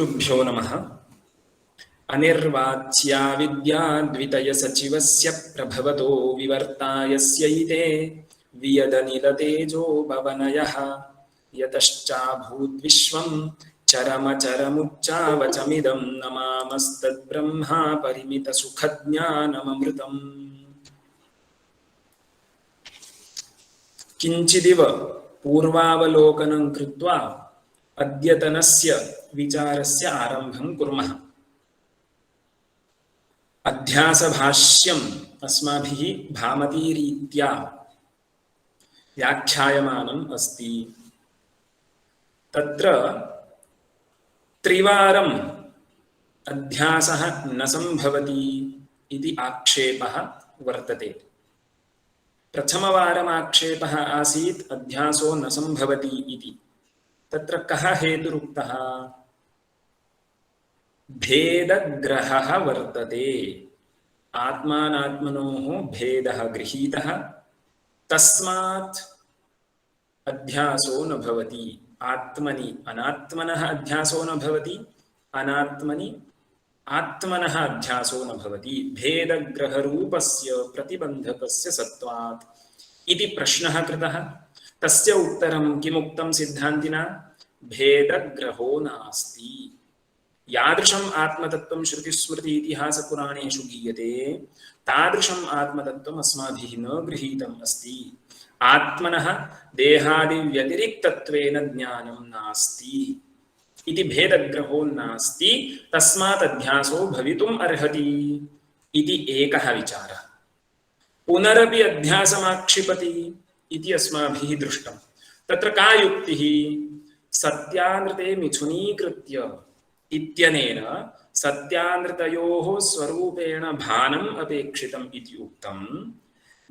श्रीगुरुभ्यो नमः। अनिर्वाच्या विद्या द्वितय सचिवस्य प्रभवतो विवर्तायस्यैते वियदनिलतेजो भवनयः यतश्चाभूद्विश्वं चरमचरमुच्चावचमिदं नमामस्तद्ब्रह्मा परिमितसुखज्ञानममृतम्। किञ्चिदिव पूर्वावलोकनं कृत्वा अद्यतनस्य विचारस्य आरम्भं कुर्मः। अध्यासभाष्यम् अस्माभिः भामतीरीत्या व्याख्यायमानम् अस्ति। तत्र त्रिवारम् अध्यासः न सम्भवति इति आक्षेपः वर्तते। प्रथमवारम् आक्षेपः आसीत् अध्यासो न सम्भवति इति। तत्र कः हेतुरुक्तः? भेदग्रहः वर्तते। आत्मानात्मनोः भेदः गृहीतः, तस्मात् अध्यासो न भवति। आत्मनि अनात्मनः अध्यासो न भवति, अनात्मनि आत्मनः अध्यासो न भवति। भेदग्रहरूपस्य प्रतिबन्धकस्य सत्वात् इति प्रश्नः कृतः। तस्य उत्तरं किमुक्तं सिद्धान्तिना? भेदग्रहो नास्ति। यादृशम् आत्मतत्त्वं श्रुतिस्मृति इतिहासपुराणेषु गीयते तादृशम् आत्मतत्त्वम् अस्माभिः न गृहीतम् अस्ति। आत्मनः देहादिव्यतिरिक्तत्वेन ज्ञानं नास्ति इति भेदग्रहो नास्ति, तस्मात् अध्यासो भवितुम् अर्हति इति एकः विचारः। पुनरपि अध्यासमाक्षिपति इति अस्माभिः दृष्टम्। तत्र का युक्तिः? सत्यानृते मिथुनीकृत्य इत्यनेन सत्यानृतयोः स्वरूपेण भानम् अपेक्षितम् इति उक्तम्।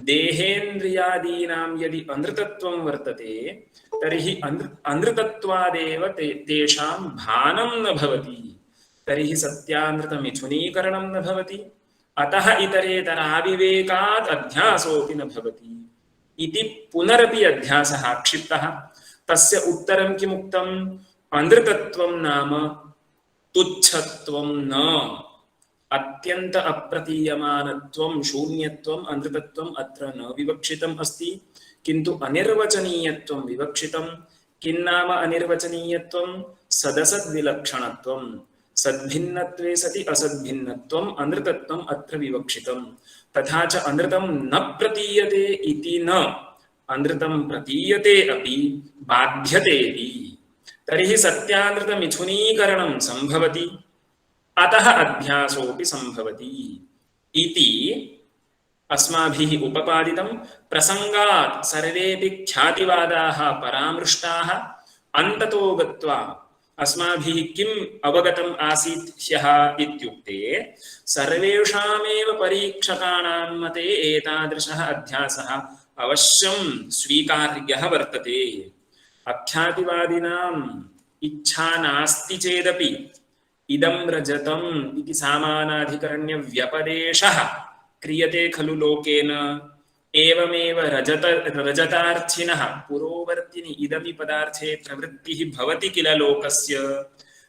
देहेन्द्रियादीनां यदि अनृतत्वं वर्तते तर्हि अनृतत्वादेव तेषां भानं न भवति, तर्हि सत्यानृतमिथुनीकरणं न भवति, अतः इतरेतराविवेकात् अध्यासोऽपि न भवति इति पुनरपि अध्यासः आक्षिप्तः। तस्य उत्तरं किमुक्तम्? अनृतत्वं नाम तुच्छत्वं न, अत्यंत अप्रतीयमानत्वं शून्यत्वम् अनृतत्वम् अत्र न विवक्षितम् अस्ति, किन्तु अनिर्वचनीयत्वं विवक्षितम्। किं नाम अनिर्वचनीयत्वं? सदसद्विलक्षणत्वं। सद्भिन्नत्वे सति असद्भिन्नत्वम् अनृतत्वम् अत्र विवक्षितम्। तथा च अनृतं न प्रतीयते इति न, अनृतं प्रतीयते अपि बाध्यतेऽपि। तर्हि सत्यानृतमिथुनीकरणं सम्भवति, अतः अध्यासोऽपि सम्भवति इति अस्माभिः उपपादितं। प्रसंगात् सर्वेऽपि ख्यातिवादाः परामृष्टाः। अन्ततो गत्वा अस्माभिः किम् अवगतम् आसीत् ह्यः इत्युक्ते, सर्वेषामेव परीक्षकाणां मते एतादृशः अध्यासः अवश्यं स्वीकार्यः वर्तते। अख्यातिवादिनाम् इच्छा नास्ति चेदपि इदं रजतम् इति सामानाधिकरण्य व्यपदेशः क्रियते खलु लोकेन। एवमेव रजतार्थिनः पुरोवर्तिनि इदमि पदार्थे प्रवृत्तिः भवति किल लोकस्य।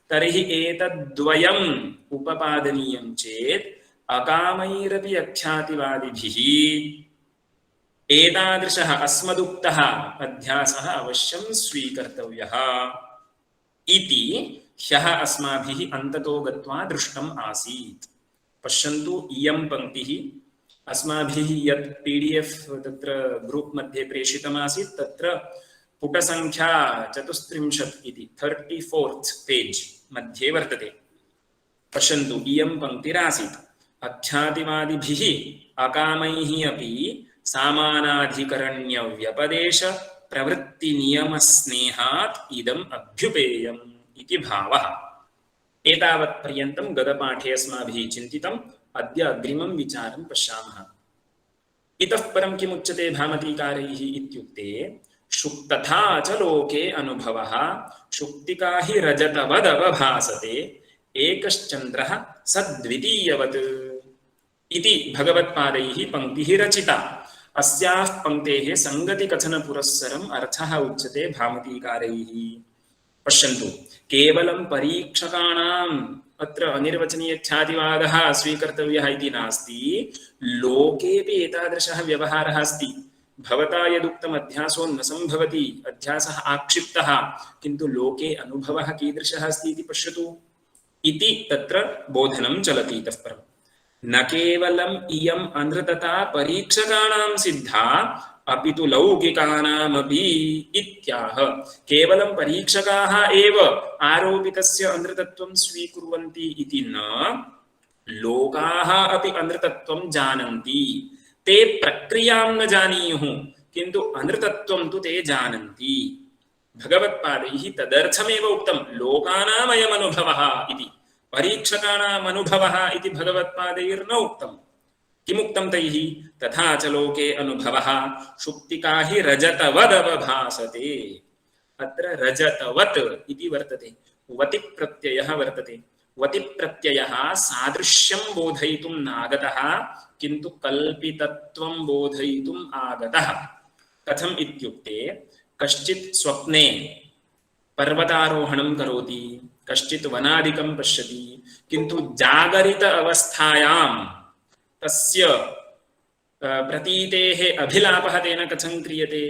तर्हि एतद्द्वयम् उपपादनीयं चेत् अकामैरपि अख्यातिवादिभिः एतादृशः अस्मदुक्तः अध्यासः अवश्यं स्वीकर्तव्यः इति ह्यः अस्माभिः अन्ततो गत्वा दृष्टम् आसीत्। पश्यन्तु, इयं पङ्क्तिः अस्माभिः यत् PDF तत्र ग्रुप् मध्ये प्रेषितमासीत् तत्र पुटसङ्ख्या 34 इति 34th पेज् मध्ये वर्तते। पश्यन्तु, इयं पङ्क्तिरासीत्। अख्यातिवादिभिः अकामैः अपि सामानाधिकरण्य व्यपदेश प्रवृत्ति नियम स्नेहात् इदम् अभ्युपेयम् इति भावः। एतावत् पर्यन्तं गतपाठे अस्माभिः चिन्तितम्। अद्य अग्रिमं विचारं पश्यामः। इतः परं किमुच्यते भामतीकारैः इत्युक्ते, तथा च लोके अनुभवः शुक्तिका हि रजतवदवभासते एकश्चन्द्रः सद्वितीयवत् इति भगवत्पादैः पङ्क्तिः रचिता। अस्याः पङ्क्तेः सङ्गतिकथनपुरस्सरम् अर्थः उच्यते भामतीकारैः। पश्यन्तु, केवलं परीक्षकाणाम् अत्र अनिर्वचनीयख्यातिवादः स्वीकर्तव्यः इति नास्ति, लोकेऽपि एतादृशः व्यवहारः अस्ति। भवता यदुक्तम् अध्यासो न सम्भवति, अध्यासः आक्षिप्तः, किन्तु लोके अनुभवः कीदृशः अस्ति इति पश्यतु इति तत्र बोधनं चलति। इतः परं न केवलम् इयम् अनृतता परीक्षकाणां सिद्धा अपि तु लौकिकानामपि इत्याह। केवलं परीक्षकाः एव आरोपितस्य अनृतत्वं स्वीकुर्वन्ति इति न, लोकाः अपि अनृतत्वं जानन्ति। ते प्रक्रियां न जानीयुः, किन्तु अनृतत्वं तु ते जानन्ति। भगवत्पादैः तदर्थमेव उक्तं लोकानाम् अयम् अनुभवः इति, परीक्षकाणाम् अनुभवः इति भगवत्पादैर्न उक्तम्। किमुक्तं तैः? तथा च लोके अनुभवः शुक्तिका हि रजतवदवभासते। अत्र रजतवत् इति वर्तते, वति प्रत्ययः वर्तते। वति प्रत्ययः सादृश्यं बोधयितुं नागतः, किन्तु कल्पितत्वं बोधयितुम् आगतः। कथम् इत्युक्ते, कश्चित् स्वप्ने पर्वतारोहणं करोति, कश्चित् वनादिकं पश्यति, किन्तु जागरित अवस्थायां तस्य प्रतीतेः अभिलापः तेन कथं क्रियते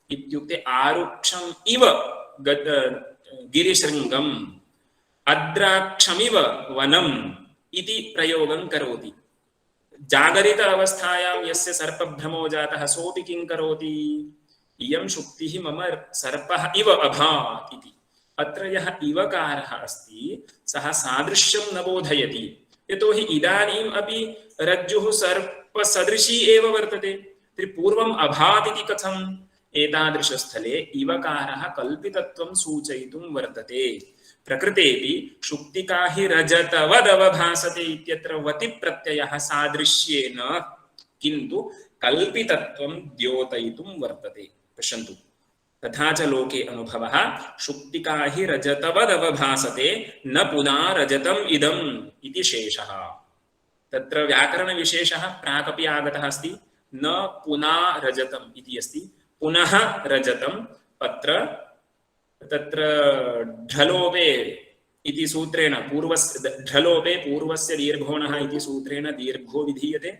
इत्युक्ते, आरुक्षम् इव गिरिशृङ्गम् अद्राक्षमिव वनम् इति प्रयोगं करोति। जागरित अवस्थायां यस्य सर्पभ्रमो जातः सोऽपि किं करोति? इयं शुक्तिः मम सर्पः इव अभात् इति। अत्र यः इवकारः अस्ति सः सादृश्यं न बोधयति, यतोहि इदानीम् अपि रज्जुः सर्पसदृशी एव वर्तते। पूर्वम् अभात् इति कथम्? एतादृशस्थले इवकारः कल्पितत्वं सूचयितुं वर्तते। प्रकृतेऽपि शुक्तिका हि रजतवदवभासते इत्यत्र वति प्रत्ययः सादृश्येन, किन्तु कल्पितत्वं द्योतयितुं वर्तते। पश्यन्तु, तथा च लोके अनुभवः शुक्तिका हि रजतवदवभासते न पुनः रजतम् इदम् इति शेषः। तत्र व्याकरणविशेषः प्राकपि आगतः अस्ति, न पुनः रजतम् इति अस्ति, पुनः रजतम्। तत्र ढलोपे इति सूत्रेण ढलोपे पूर्वस्य दीर्घोणः इति सूत्रेण दीर्घो विधीयते,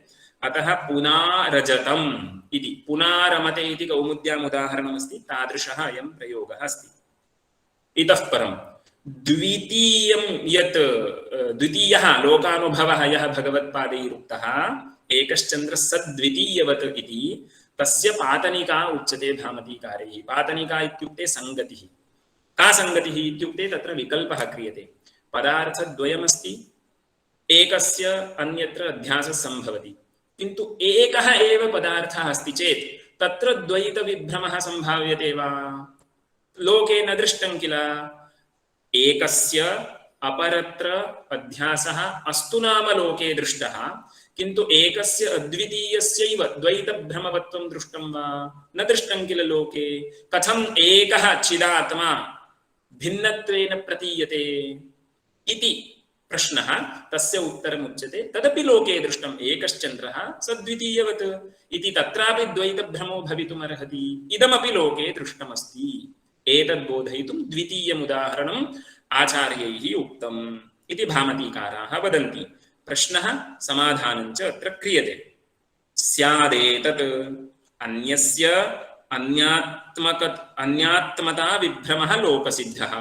अतः पुनारजतम् इति। पुनारमते इति कौमुद्याम् उदाहरणमस्ति, तादृशः अयं प्रयोगः अस्ति। इतः परं द्वितीयः लोकानुभवः यः भगवत्पादैरुक्तः, एकश्चन्द्रः सद्वितीयवत् इति, तस्य पातनिका उच्यते भामतीकारैः। पातनिका इत्युक्ते सङ्गतिः। का सङ्गतिः इत्युक्ते, तत्र विकल्पः क्रियते। पदार्थद्वयमस्ति, एकस्य अन्यत्र अध्यासः सम्भवति, किन्तु एकः एव पदार्थः अस्ति चेत् तत्र द्वैतविभ्रमः सम्भाव्यते वा? लोके न दृष्टं किल। एकस्य अपरत्र अध्यासः अस्तु नाम लोके दृष्टः, किन्तु एकस्य अद्वितीयस्यैव द्वैतभ्रमवत्वं दृष्टं वा? न दृष्टं किल लोके। कथम् एकः चिदात्मा भिन्नत्वेन प्रतीयते इति प्रश्नः, तस्य उत्तरमुच्यते तदपि लोके दृष्टम्, एकश्चन्द्रः सद्वितीयवत् इति, तत्रापि द्वैतभ्रमो भवितुमर्हति, इदमपि लोके दृष्टमस्ति। एतद्बोधयितुं द्वितीयम् उदाहरणम् आचार्यैः उक्तम् इति भामतीकाराः वदन्ति। प्रश्नः समाधानं च अत्र क्रियते। स्यादेतत् अन्यस्य अन्यात्मता विभ्रमः लोकसिद्धः,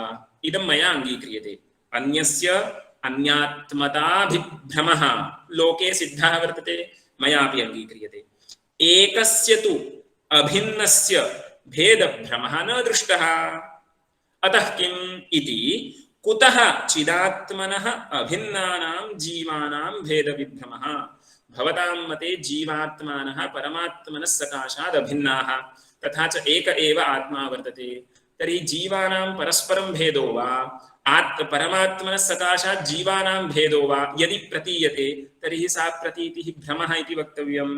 इदं मया अङ्गीक्रियते। अन्यस्य अन्यात्मताभिभ्रमः लोके सिद्धः वर्तते, मयापि अङ्गीक्रियते। एकस्य तु अभिन्नस्य भेदभ्रमः न दृष्टः। अतः किम् इति, कुतः चिदात्मनः अभिन्नानां जीवानां भेदविभ्रमः? भवतां मते जीवात्मानः परमात्मनः सकाशात् अभिन्नाः, तथा च एक एव आत्मा वर्तते। तर्हि जीवानां परस्परं भेदो वा, परमात्मनः सकाशात् जीवानां भेदो वा यदि प्रतीयते, तर्हि सा प्रतीतिः भ्रमः इति वक्तव्यम्।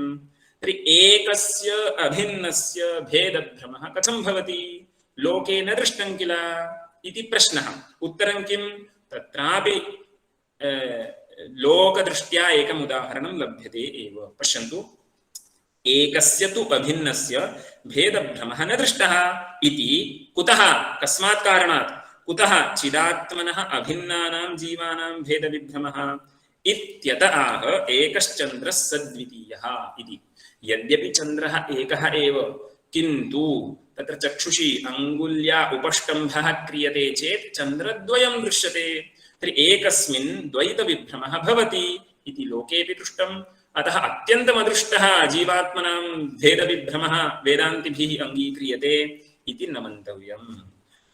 तर्हि एकस्य अभिन्नस्य भेदभ्रमः कथं भवति? लोके न दृष्टं किल इति प्रश्नः। उत्तरं किं? तत्रापि लोकदृष्ट्या एकम् उदाहरणं लभ्यते एव। पश्यन्तु, एकस्य तु अभिन्नस्य भेदभ्रमः न दृष्टः इति कुतः, कस्मात् कारणात्? कुतः चिदात्मनः अभिन्नानां जीवानां भेदविभ्रमः इत्यत आह एकश्चन्द्रः सद्वितीयः इति। यद्यपि चन्द्रः एकः एव, किन्तु तत्र चक्षुषी अङ्गुल्या उपष्टम्भः क्रियते चेत् चन्द्रद्वयं दृश्यते, तर्हि एकस्मिन् द्वैतविभ्रमः भवति इति लोकेऽपि दृष्टम्। अतः अत्यन्तमदृष्टः जीवात्मनां भेदविभ्रमः वेदान्तिभिः अङ्गीक्रियते इति न मन्तव्यम्।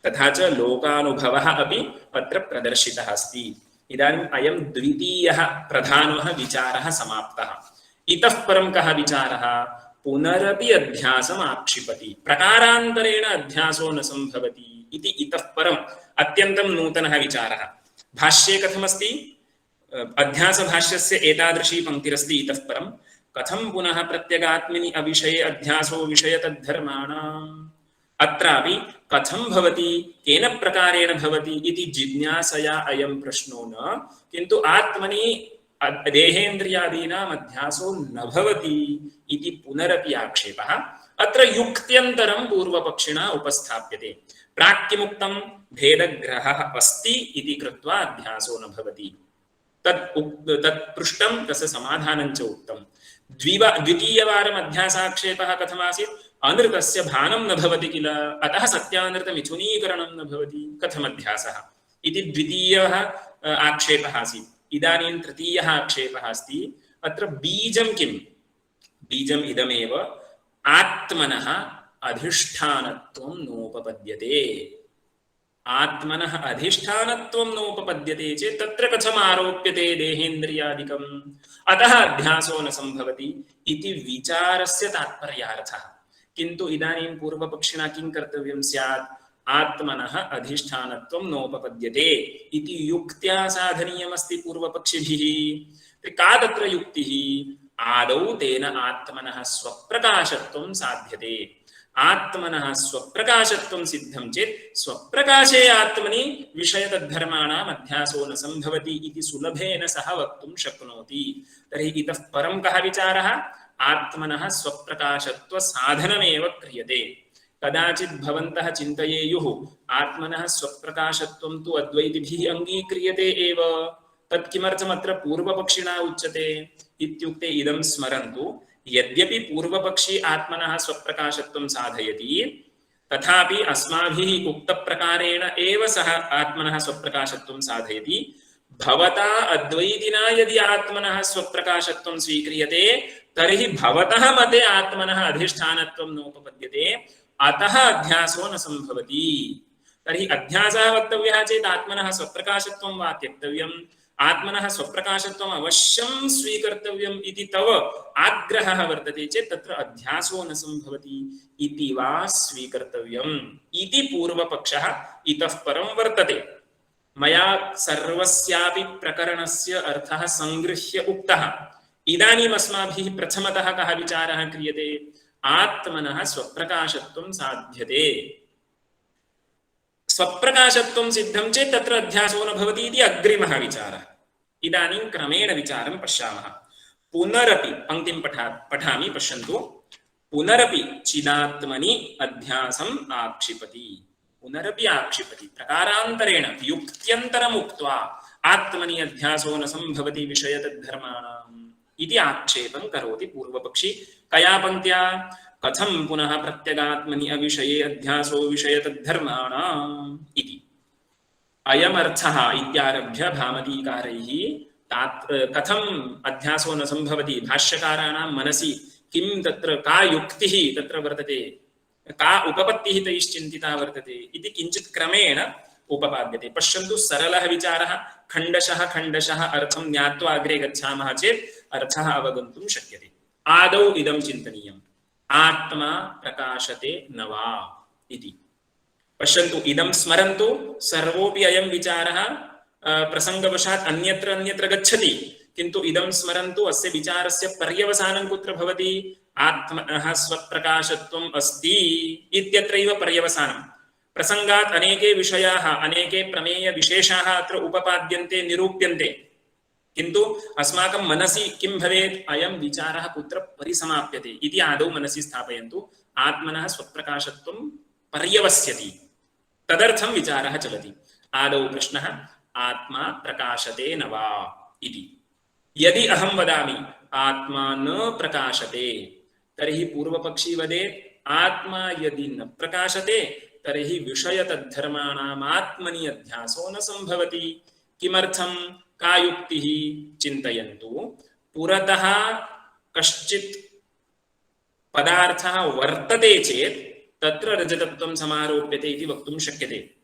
तथा च लोकानुभवः अपि अत्र प्रदर्शितः अस्ति। इदानीम् अयं द्वितीयः प्रधानः विचारः समाप्तः। इतः परं कः विचारः? पुनरपि अध्यासम् आक्षिपति, प्रकारान्तरेण अध्यासो न सम्भवति इति इतः परम् अत्यन्तं नूतनः विचारः। भाष्ये कथमस्ति? अध्यास भाष्यस्य एतादृशी पंक्तिरस्ति इतः परं कथं पुनः प्रत्यगात्मनि अविषये अध्यासो विषयतद्धर्माणाम्। अत्रापि कथं भवति, केन प्रकारेण भवति इति जिज्ञासया अयं प्रश्नो न, किन्तु आत्मनि देहेन्द्रियादीनाम् अध्यासो न भवति इति पुनरपि आक्षेपः अत्र युक्त्यन्तरं पूर्वपक्षिणा उपस्थाप्यते। प्राक्किमुक्तं भेदग्रहः अस्ति इति कृत्वा अध्यासो न भवति, तत्पृष्टं तस्य समाधानं च उक्तं। द्वितीयवारम् अध्यासाक्षेपः कथमासीत्? अनृतस्य भानं न भवति किल, अतः सत्यानृतमिथुनीकरणं न भवति, कथमध्यासः इति द्वितीयः आक्षेपः आसीत्। इदानीं तृतीयः आक्षेपः अस्ति। अत्र बीजं किं? बीजम् इदमेव, आत्मनः अधिष्ठानत्वं नोपपद्यते। आत्मनः अधिष्ठानत्वं नोपपद्यते चेत् तत्र कथम् आरोप्यते देहेन्द्रियादिकम्, अतः अध्यासो न सम्भवति इति विचारस्य तात्पर्यार्थः। किन्तु इदानीं पूर्वपक्षिणा किं कर्तव्यं स्यात्? आत्मनः अधिष्ठानत्वं नोपपद्यते इति युक्त्या साधनीयमस्ति पूर्वपक्षिभिः। का तत्र युक्तिः? आदौ तेन आत्मनः स्वप्रकाशत्वं साध्यते। आत्मनः स्वप्रकाशत्वं सिद्धं चेत् स्वप्रकाशे आत्मनि विषयतद्धर्माणाम् अध्यासो न सम्भवति इति सुलभेन सः वक्तुं शक्नोति। तर्हि इतः परं कः विचारः? आत्मनः स्वप्रकाशत्व साधनमेव क्रियते। कदाचित् भवन्तः चिन्तयेयुः आत्मनः स्वप्रकाशत्वं तु अद्वैतिभिः अङ्गीक्रियते एव, तत् किमर्थम् अत्र पूर्वपक्षिणा उच्यते इत्युक्ते इदं स्मरन्तु। यद्यपि पूर्वपक्षी आत्मनः स्वप्रकाशत्वं साधयति, तथापि अस्माभिः उक्तप्रकारेण एव सः आत्मनः स्वप्रकाशत्वं साधयति। भवता अद्वैतिना यदि आत्मनः स्वप्रकाशत्वं स्वीक्रियते तर्हि भवतः मते आत्मनः अधिष्ठानत्वं नोपपद्यते, अतः अध्यासो न सम्भवति। तर्हि अध्यासः वक्तव्यः चेत् आत्मनः स्वप्रकाशत्वं वा त्यक्तव्यम्, आत्मनः स्वप्रकाशत्वम् अवश्यं स्वीकर्तव्यम् इति तव आग्रहः वर्तते चेत् तत्र अध्यासो न सम्भवति इति वा स्वीकर्तव्यम् इति पूर्वपक्षः इतः परं वर्तते। मया सर्वस्यापि प्रकरणस्य अर्थः संगृह्य उक्तः। इदानीम् अस्माभिः प्रथमतः कः विचारः क्रियते? आत्मनः स्वप्रकाशत्वं साध्यते। स्वप्रकाशत्वं सिद्धं चेत् तत्र अध्यासो न भवति इति अग्रिमः विचारः। इदानीं क्रमेण विचारं पश्यामः। पुनरपि पङ्क्तिं पठामि, पश्यन्तु। पुनरपि चिदात्मनि अध्यासम् आक्षिपति। पुनरपि आक्षिपति प्रकारान्तरेण युक्त्यन्तरम् उक्त्वा आत्मनि अध्यासो न सम्भवति विषयतद्धर्माणाम् इति आक्षेपं करोति पूर्वपक्षी। कया पङ्क्त्या? कथं पुनः प्रत्यगात्मनि अविषये अध्यासो विषयतद्धर्माणाम् इति। अयमर्थः इत्यारभ्य भामतीकारैः कथम् अध्यासो न सम्भवति, भाष्यकाराणां मनसि किं तत्र का युक्तिः तत्र वर्तते, का उपपत्तिः तैश्चिन्तिता वर्तते इति किञ्चित् क्रमेण उपपाद्यते। पश्यन्तु, सरलः विचारः, खण्डशः खण्डशः अर्थं ज्ञात्वा अग्रे गच्छामः चेत् अर्थः अवगन्तुं शक्यते। आदौ इदं चिन्तनीयम्, आत्मा प्रकाशते न वा इति। पश्यन्तु, इदं स्मरन्तु। सर्वोऽपि अयं विचारः प्रसङ्गवशात् अन्यत्र अन्यत्र गच्छति, किन्तु इदं स्मरन्तु, अस्य विचारस्य पर्यवसानं कुत्र भवति? आत्मनः स्वप्रकाशत्वम् अस्ति इत्यत्रैव पर्यवसानं। प्रसङ्गात् अनेके विषयाः, अनेके प्रमेयविशेषाः अत्र उपपाद्यन्ते, निरूप्यन्ते, किन्तु अस्माकं मनसि किं भवेत्? अयं विचारः कुत्र परिसमाप्यते इति आदौ मनसि स्थापयन्तु। आत्मनः स्वप्रकाशत्वं पर्यवस्यति, तदर्थं विचारः चलति। आदौ प्रश्नः आत्मा प्रकाशते न वा इति। यदि अहं वदामि आत्मा न प्रकाशते तर्हि पूर्वपक्षी वदेत् आत्मा यदि न प्रकाशते तर्हि विषयतद्धर्माणाम् आत्मनि अध्यासो न संभवति। किमर्थं? का युक्तिः? चिन्तयन्तु। पुरतः कश्चित् पदार्थः वर्तते चेत् तत्र रजतत्वं समारोप्यते इति वक्तुं शक्यते।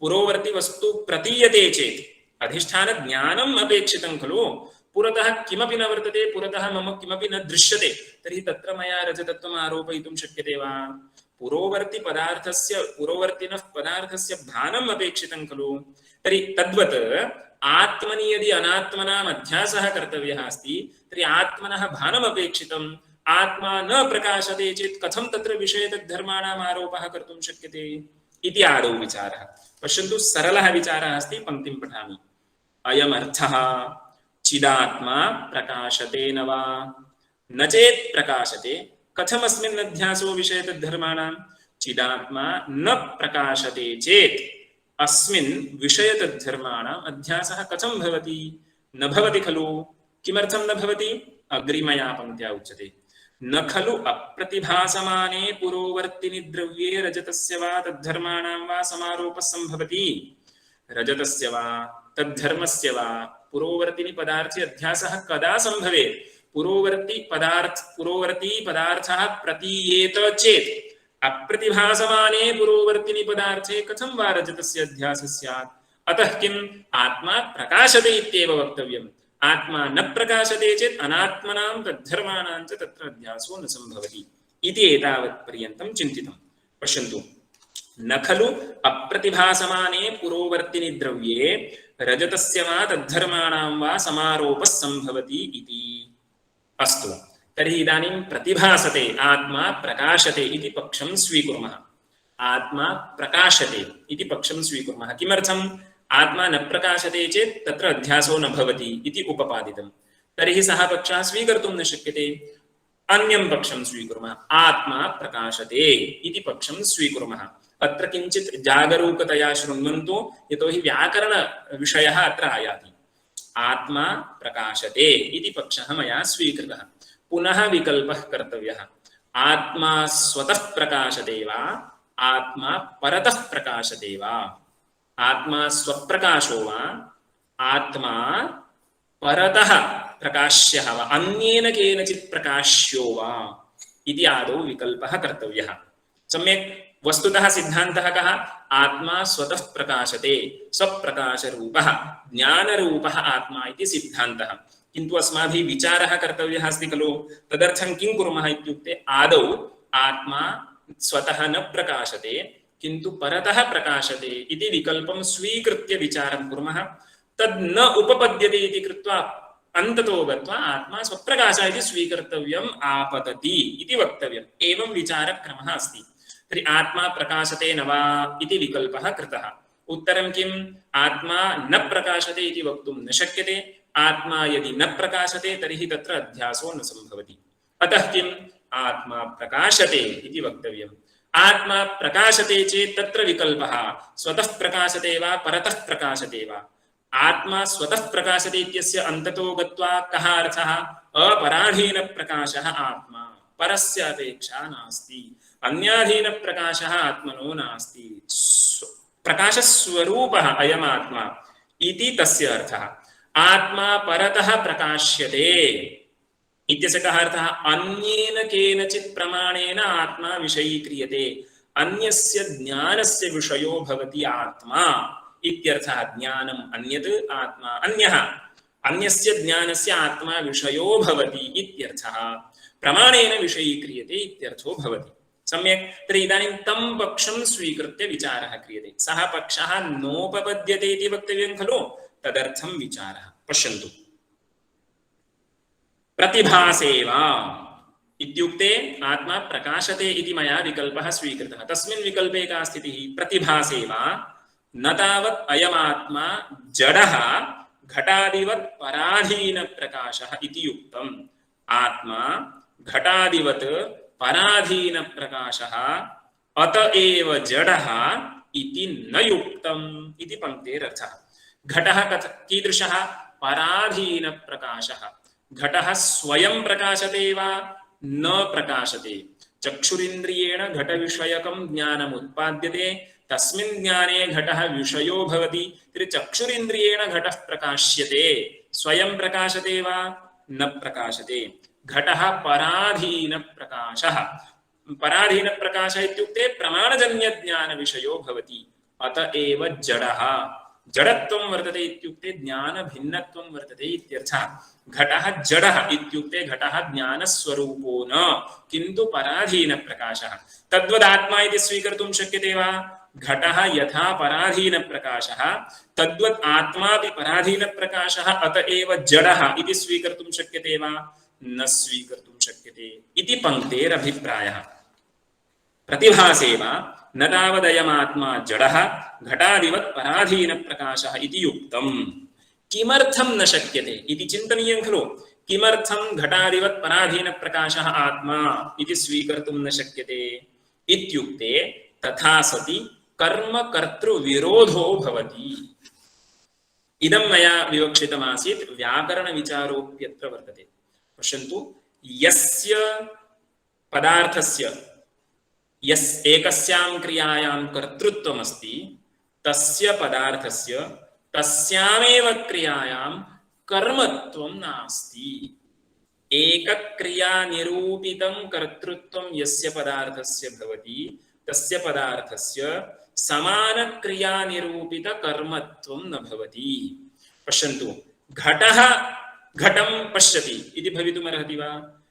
पुरोवर्ति वस्तु प्रतीयते चेत् अधिष्ठानज्ञानम् अपेक्षितं खलु। पुरतः किमपि न वर्तते, पुरतः मम किमपि न दृश्यते, तर्हि तत्र मया रजतत्वम् आरोपयितुं शक्यते वा? पुरोवर्तिनः पदार्थस्य भानम् अपेक्षितं खलु। तर्हि तद्वत् आत्मनि यदि अनात्मनाम् अध्यासः कर्तव्यः अस्ति तर्हि आत्मनः भानम् अपेक्षितम्। आत्मा न प्रकाशते चेत् कथं तत्र विषयतद्धर्माणाम् आरोपः कर्तुं शक्यते इति आदौ विचारः। पश्यन्तु, सरलः विचारः अस्ति, पङ्क्तिं पठामि। अयमर्थः चिदात्मा प्रकाशते न वा? न चेत् प्रकाशते कथमस्मिन् अध्यासो विषयतद्धर्माणां? चिदात्मा न प्रकाशते चेत् अस्मिन् विषयतद्धर्माणाम् अध्यासः कथं भवति? न भवति खलु। किमर्थं न भवति? अग्रिमया पङ्क्त्या उच्यते। न खलु अप्रतिभासमाने पुरोवर्तिनि द्रव्ये रजतस्य वा तद्धर्माणां वा समारोपः सम्भवति। रजतस्य वा तद्धर्मस्य वा पुरोवर्तिनि पदार्थे अध्यासः कदा सम्भवेत्? पुरोवर्ती पदार्थः प्रतीयेत चेत्। अप्रतिभासमाने पुरोवर्तिनि पदार्थे कथं वा रजतस्य अध्यासः स्यात्? अतः किम्? आत्मा प्रकाशते इत्येव वक्तव्यम्। आत्मा न प्रकाशते चेत् अनात्मनां तद्धर्माणां च तत्र अध्यासो न सम्भवति इति एतावत् पर्यन्तं चिन्तितं। पश्यन्तु, न खलु अप्रतिभासमाने पुरोवर्तिनि द्रव्ये रजतस्य वा तद्धर्माणां वा समारोपः सम्भवति इति। अस्तु, तर्हि इदानीं प्रतिभासते, आत्मा प्रकाशते इति पक्षं स्वीकुर्मः। आत्मा प्रकाशते इति पक्षं स्वीकुर्मः। किमर्थम्? आत्मा न प्रकाशते चेत् तत्र अध्यासो न भवति इति उपपादितं। तर्हि सः पक्षः स्वीकर्तुं न शक्यते। अन्यं पक्षं स्वीकुर्मः। आत्मा प्रकाशते इति पक्षं स्वीकुर्मः। अत्र किञ्चित् जागरूकतया शृण्वन्तु, यतोहि व्याकरणविषयः अत्र आयाति। आत्मा प्रकाशते इति पक्षः मया स्वीकृतः। पुनः विकल्पः कर्तव्यः। आत्मा स्वतः प्रकाशते वा? आत्मा परतः प्रकाशते वा? आत्मा स्वप्रकाशो वा? आत्मा परतः प्रकाश्यः वा? अन्येन केनचित् प्रकाश्यो वा? इति आदौ विकल्पः कर्तव्यः। सम्यक्। वस्तुतः सिद्धान्तः कः? आत्मा स्वतः प्रकाशते, स्वप्रकाशरूपः ज्ञानरूपः आत्मा इति सिद्धान्तः। किन्तु अस्माभिः विचारः कर्तव्यः अस्ति खलु। तदर्थं किं कुर्मः इत्युक्ते, आदौ आत्मा स्वतः न प्रकाशते किन्तु परतः प्रकाशते इति विकल्पं स्वीकृत्य विचारं कुर्मः। तद् न उपपद्यते इति कृत्वा अन्ततो गत्वा आत्मा स्वप्रकाशः इति स्वीकर्तव्यम् आपतति इति वक्तव्यम्। एवं विचारक्रमः अस्ति। तर्हि आत्मा प्रकाशते न वा इति विकल्पः कृतः। उत्तरं किम्? आत्मा न प्रकाशते इति वक्तुं न शक्यते। आत्मा यदि न प्रकाशते तर्हि तत्र अध्यासो न सम्भवति। अतः किम्? आत्मा प्रकाशते इति वक्तव्यम्। आत्मा प्रकाशते चेत् तत्र विकल्पः स्वतः प्रकाशते वा परतः प्रकाशते वा? आत्मा स्वतः प्रकाशते इत्यस्य अन्ततो गत्वा कः अर्थः? अपराधीनप्रकाशः आत्मा, परस्य अपेक्षा नास्ति। अन्याधीनप्रकाशः आत्मनो नास्ति। प्रकाशस्वरूपः अयमात्मा इति तस्य अर्थः। आत्मा परतः प्रकाश्यते इत्यस्य कः अर्थः? अन्येन केनचित् प्रमाणेन आत्मा विषयीक्रियते। अन्यस्य ज्ञानस्य विषयो भवति आत्मा इत्यर्थः। ज्ञानम् अन्यत्, आत्मा अन्यः। अन्यस्य ज्ञानस्य आत्मा विषयो भवति इत्यर्थः। प्रमाणेन विषयीक्रियते इत्यर्थो भवति। सम्यक्। तर्हि इदानीं तं पक्षं स्वीकृत्य विचारः क्रियते। सः पक्षः नोपपद्यते इति वक्तव्यं खलु। तदर्थं विचारः। पश्यन्तु, प्रतिभासे वा इत्युक्ते आत्मा प्रकाशते इति मया विकल्पः स्वीकृतः। तस्मिन् विकल्पे का स्थितिः? प्रतिभासे वा न तावत् अयमात्मा जडः घटादिवत् पराधीनप्रकाशः इति उक्तम्। आत्मा घटादिवत् पराधीनप्रकाशः, अत एव जडः इति न युक्तम् इति पंक्तेरर्थः। घटः कीदृशः? पराधीनप्रकाशः। घटः स्वयं प्रकाशते वा? न प्रकाशते। चक्षुरिन्द्रियेण घटविषयकं ज्ञानम् उत्पाद्यते, तस्मिन् ज्ञाने घटः विषयो भवति। तर्हि चक्षुरिन्द्रियेण घटः प्रकाश्यते, स्वयं प्रकाशते वा? न प्रकाशते। घटः पराधीनप्रकाशः। पराधीनप्रकाशः इत्युक्ते प्रमाणजन्यज्ञानविषयो भवति, अत एव जडः। जडत्वं वर्तते इत्युक्ते ज्ञानभिन्नत्वं वर्तते इत्यर्थः। घटः जडः इत्युक्ते घटः ज्ञानस्वरूपो न, किन्तु पराधीनप्रकाशः। तद्वदात्मा इति स्वीकर्तुं शक्यते वा? घटः यथा पराधीनप्रकाशः तद्वत् आत्मापि पराधीनप्रकाशः, अत एव जडः इति स्वीकर्तुं शक्यते वा? न स्वीकर्तुं शक्यते इति पंक्तेरभिप्रायः। प्रतिभासे वा न तावदयमात्मा जडः घटादिवत् पराधीनप्रकाशः इति युक्तम्। किमर्थं न शक्यते इति चिन्तनीयं खलु। किमर्थं घटादिवत् पराधीनप्रकाशः आत्मा इति स्वीकर्तुं न शक्यते इत्युक्ते तथा सति कर्मकर्तृविरोधो भवति। इदं मया विवक्षितमासीत्, व्याकरणविचारोऽप्यत्र वर्तते। पश्यन्तु, यस्य पदार्थस्य एकस्यां क्रियायां कर्तृत्वमस्ति तस्य पदार्थस्य तस्यामेव क्रियायां कर्मत्वं नास्ति। एकक्रियानिरूपितं कर्तृत्वं यस्य पदार्थस्य भवति तस्य पदार्थस्य समानक्रियानिरूपितकर्मत्वं न भवति। पश्यन्तु, घटः घटं पश्यति इति भवितुमर्हति वा?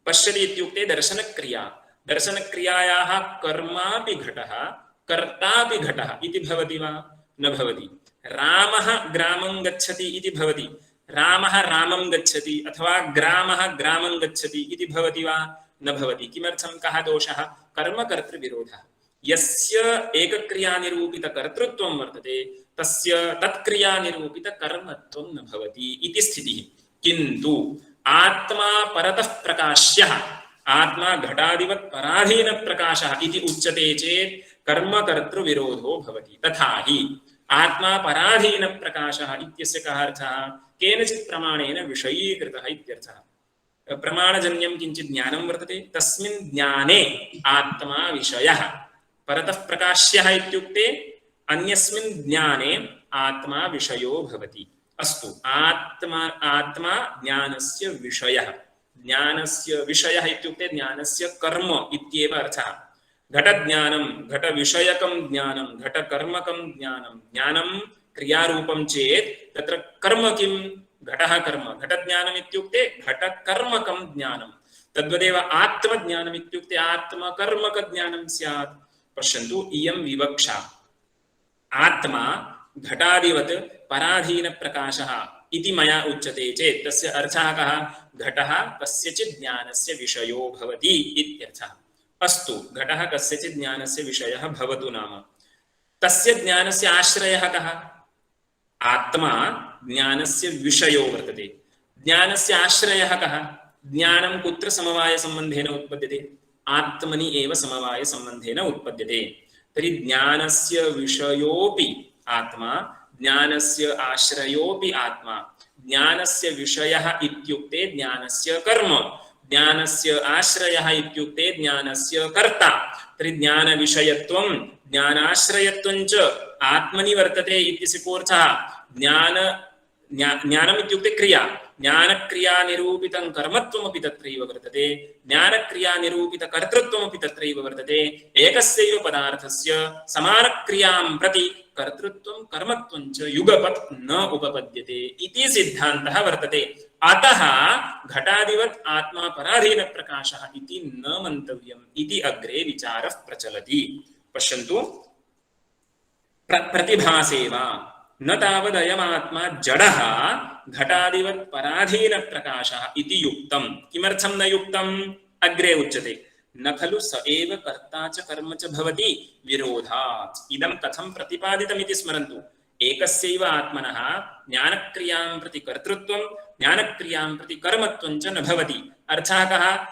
पश्यति इत्युक्ते दर्शनक्रिया। दर्शनक्रियायाः कर्मापि घटः, कर्तापि घटः इति भवति वा? न भवति। रामः ग्रामं गच्छति इति भवति, रामः रामं गच्छति अथवा ग्रामः ग्रामं गच्छति इति भवति वा? न भवति। किमर्थं? कः दोषः? कर्मकर्तृविरोधः। यस्य एकक्रियानिरूपितकर्तृत्वं वर्तते तस्य तत्क्रियानिरूपितकर्मत्वं न भवति इति स्थितिः। किन्तु आत्मा परतः प्रकाश्यः, आत्मा घटादिवत् पराधीनप्रकाशः इति उच्यते चेत् कर्मकर्तृविरोधो भवति। तथा हि आत्मा पराधीनप्रकाशः इत्यस्य कः अर्थः? केनचित् प्रमाणेन विषयीकृतः इत्यर्थः। प्रमाणजन्यं किञ्चित् ज्ञानं वर्तते, तस्मिन् ज्ञाने आत्मा विषयः। परतः प्रकाश्यः इत्युक्ते अन्यस्मिन् ज्ञाने आत्मा विषयो भवति। अस्तु, आत्मा ज्ञानस्य विषयः। ज्ञानस्य विषयः इत्युक्ते ज्ञानस्य कर्म इत्येव अर्थः। घटज्ञानं, घटविषयकं ज्ञानं, घटकर्मकं ज्ञानं, ज्ञानं क्रियारूपं चेत् तत्र कर्म किं? घटः कर्म। घटज्ञानम् इत्युक्ते घटकर्मकं ज्ञानं। तद्वदेव आत्मज्ञानम् इत्युक्ते आत्मकर्मकज्ञानं स्यात्। पश्यन्तु, इयं विवक्षा। आत्मा घटादिवत् पराधीनप्रकाशः इति मया उच्यते चेत् तस्य अर्थः कः? घटः कस्यचित् ज्ञानस्य विषयो भवति इत्यर्थः। अस्तु, घटः कस्यचित् ज्ञानस्य विषयः भवतु नाम तस्य ज्ञानस्य आश्रयः कः? आत्मा ज्ञानस्य विषयो वर्तते। ज्ञानस्य आश्रयः कः? ज्ञानं कुत्र समवायसम्बन्धेन उत्पद्यते? आत्मनि एव समवायसम्बन्धेन उत्पद्यते। तर्हि ज्ञानस्य विषयोऽपि आत्मा, ज्ञानस्य आश्रयोऽपि आत्मा। ज्ञानस्य विषयः इत्युक्ते ज्ञानस्य कर्म, ज्ञानस्य आश्रयः इत्युक्ते ज्ञानस्य कर्ता। तर्हि ज्ञानविषयत्वं ज्ञानाश्रयत्वं च आत्मनि वर्तते इत्यस्य कोऽर्थः? ज्ञानम् इत्युक्ते क्रिया, ज्ञानक्रियानिरूपितं कर्मत्वमपि तत्रैव वर्तते, ज्ञानक्रियानिरूपितकर्तृत्वमपि तत्रैव वर्तते। एकस्यैव पदार्थस्य समानक्रियां प्रति कर्तृत्वं कर्मत्वं च युगपत् न उपपद्यते इति सिद्धान्तः वर्तते। अतः घटादिवत् आत्मा पराधीनप्रकाशः इति न मन्तव्यम् इति अग्रे विचारः प्रचलति। पश्यन्तु, प्रतिभासे वा न तावदयमात्मा जडः घटादिवत् पराधीनप्रकाशः इति युक्तम्। किमर्थं न युक्तम्? अग्रे उच्यते। न खलु स एव कर्ता च कर्म च भवति विरोधात्। इदं कथं प्रतिपादितमिति स्मरन्तु। एकस्यैव आत्मनः ज्ञानक्रियां प्रति कर्तृत्वं, ज्ञानक्रियां प्रति कर्मत्वं च न भवति। अर्थः कः?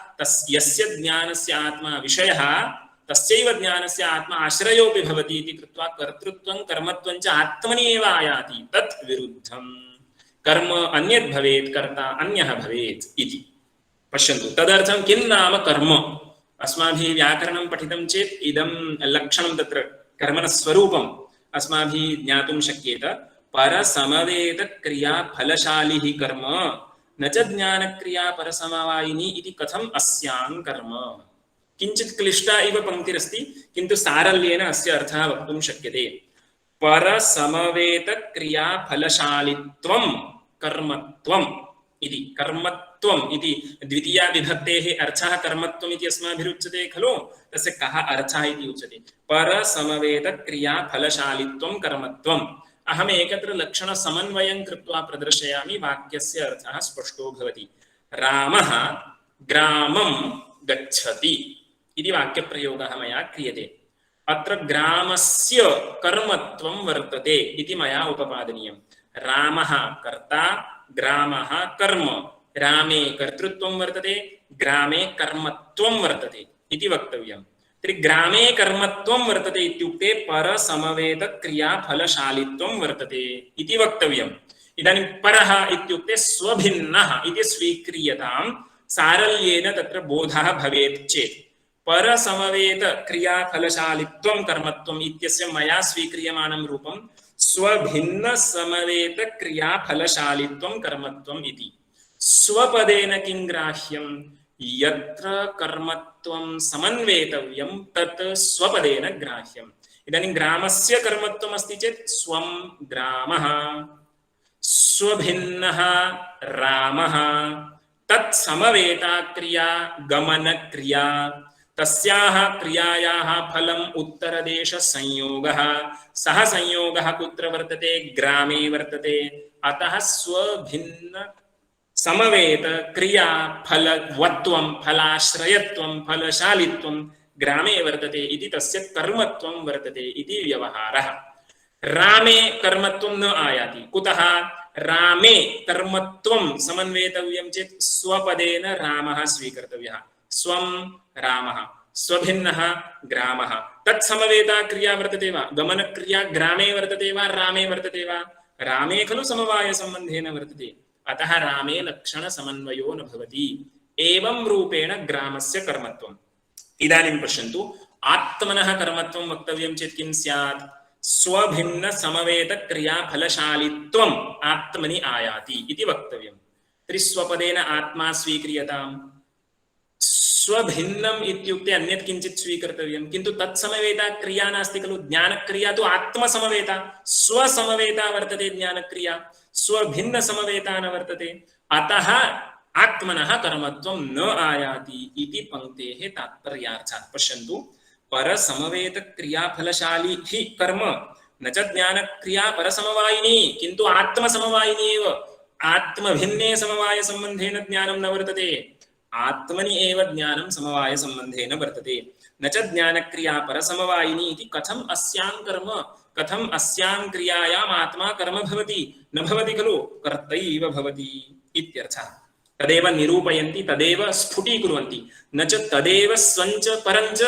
यस्य ज्ञानस्य आत्मा विषयः तस्यैव ज्ञानस्य आत्मा आश्रयोऽपि भवति इति कृत्वा कर्तृत्वं कर्मत्वं च आत्मनि एव आयाति। तत् विरुद्धं कर्म अन्यद् भवेत्, कर्ता अन्यः भवेत् इति। पश्यन्तु, तदर्थं किं नाम कर्म? अस्माभिः व्याकरणं पठितं चेत् इदं लक्षणं तत्र कर्मणः स्वरूपम् अस्माभिः ज्ञातुं शक्येत। परसमवेतक्रियाफलशाली कर्म न च ज्ञानक्रिया परसमवायिनी इति कथम् अस्यां कर्म? किञ्चित् क्लिष्टा इव पङ्क्तिरस्ति, किन्तु सारल्येन अस्य अर्थः वक्तुं शक्यते। परसमवेतक्रियाफलशालित्वं कर्मत्वम् इति। कर्मत्वम् इति द्वितीया विभक्तेः अर्थः कर्मत्वम् इति अस्माभिरुच्यते खलु, तस्य कः अर्थः इति उच्यते। परसमवेतक्रियाफलशालित्वं कर्मत्वम्। अहम् एकत्र लक्षणसमन्वयं कृत्वा प्रदर्शयामि, वाक्यस्य अर्थः स्पष्टो भवति। रामः ग्रामं गच्छति इति वाक्यप्रयोगः मया क्रियते। अत्र ग्रामस्य कर्मत्वं वर्तते इति मया उपपादनीयं। रामः कर्ता, ग्रामः कर्म। रामे कर्तृत्वं वर्तते, ग्रामे कर्मत्वं वर्तते इति वक्तव्यम्। तर्हि ग्रामे कर्मत्वं वर्तते इत्युक्ते परसमवेतक्रियाफलशालित्वं वर्तते इति वक्तव्यम्। इदानीं परः इत्युक्ते स्वभिन्नः इति स्वीक्रियतां, सारल्येन तत्र बोधः भवेत् चेत्। परसमवेतक्रियाफलशालित्वं कर्मत्वम् इत्यस्य मया स्वीक्रियमाणं रूपं स्वभिन्नसमवेतक्रियाफलशालित्वं कर्मत्वम् इति। स्वपदेन किं ग्राह्यं? यत्र कर्मत्वं समन्वेतव्यं तत् स्वपदेन ग्राह्यम्। इदानीं ग्रामस्य कर्मत्वम् अस्ति चेत् स्वं ग्रामः, स्वभिन्नः रामः, तत्समवेता क्रिया गमनक्रिया। तस्याः क्रियायाः फलम् उत्तरदेशसंयोगः। सः संयोगः कुत्र वर्तते? ग्रामे वर्तते। अतः स्वभिन्न समवेत क्रिया फलवत्वं, फलाश्रयत्वं, फलशालित्वं ग्रामे वर्तते इति तस्य कर्मत्वं वर्तते इति व्यवहारः। रामे कर्मत्वं न आयाति। कुतः? रामे कर्मत्वं समन्वेतव्यं चेत् स्वपदेन रामः स्वीकर्तव्यः। स्वं रामः, स्वभिन्नः ग्रामः। तत्समवेता क्रिया वर्तते वा? गमनक्रिया ग्रामे वर्तते वा रामे वर्तते वा? रामे खलु समवायसम्बन्धेन वर्तते। अतः रामे लक्षणसमन्वयो न भवति। एवं रूपेण ग्रामस्य कर्मत्वम्। इदानीं पश्यन्तु, आत्मनः कर्मत्वं वक्तव्यं चेत् किं स्यात्? स्वभिन्नसमवेतक्रियाफलशालित्वम् आत्मनि आयाति इति वक्तव्यम्। तर्हि स्वपदेन आत्मा स्वीक्रियताम्। स्वभिन्नम् इत्युक्ते अन्यत् किञ्चित् स्वीकर्तव्यं, किन्तु तत्समवेता क्रिया नास्ति खलु। ज्ञानक्रिया तु आत्मसमवेता, स्वसमवेता वर्तते ज्ञानक्रिया, स्वभिन्नसमवेता न वर्तते। अतः आत्मनः कर्मत्वं न आयाति इति पङ्क्तेः तात्पर्यार्थः। पश्यन्तु, परसमवेतक्रियाफलशाली हि कर्म न च ज्ञानक्रिया परसमवायिनी, किन्तु आत्मसमवायिनी एव। आत्मभिन्ने समवायसम्बन्धेन ज्ञानं न वर्तते, आत्मनि एव ज्ञानं समवायसम्बन्धेन वर्तते। न च ज्ञानक्रिया परसमवायिनी इति कथम् अस्यां कर्म, कथम् अस्यां क्रियायाम् आत्मा कर्म भवति? न भवति खलु, कर्तैव भवति इत्यर्थः। तदेव निरूपयन्ति, तदेव स्फुटीकुर्वन्ति। न च तदेव स्वञ्च परञ्च।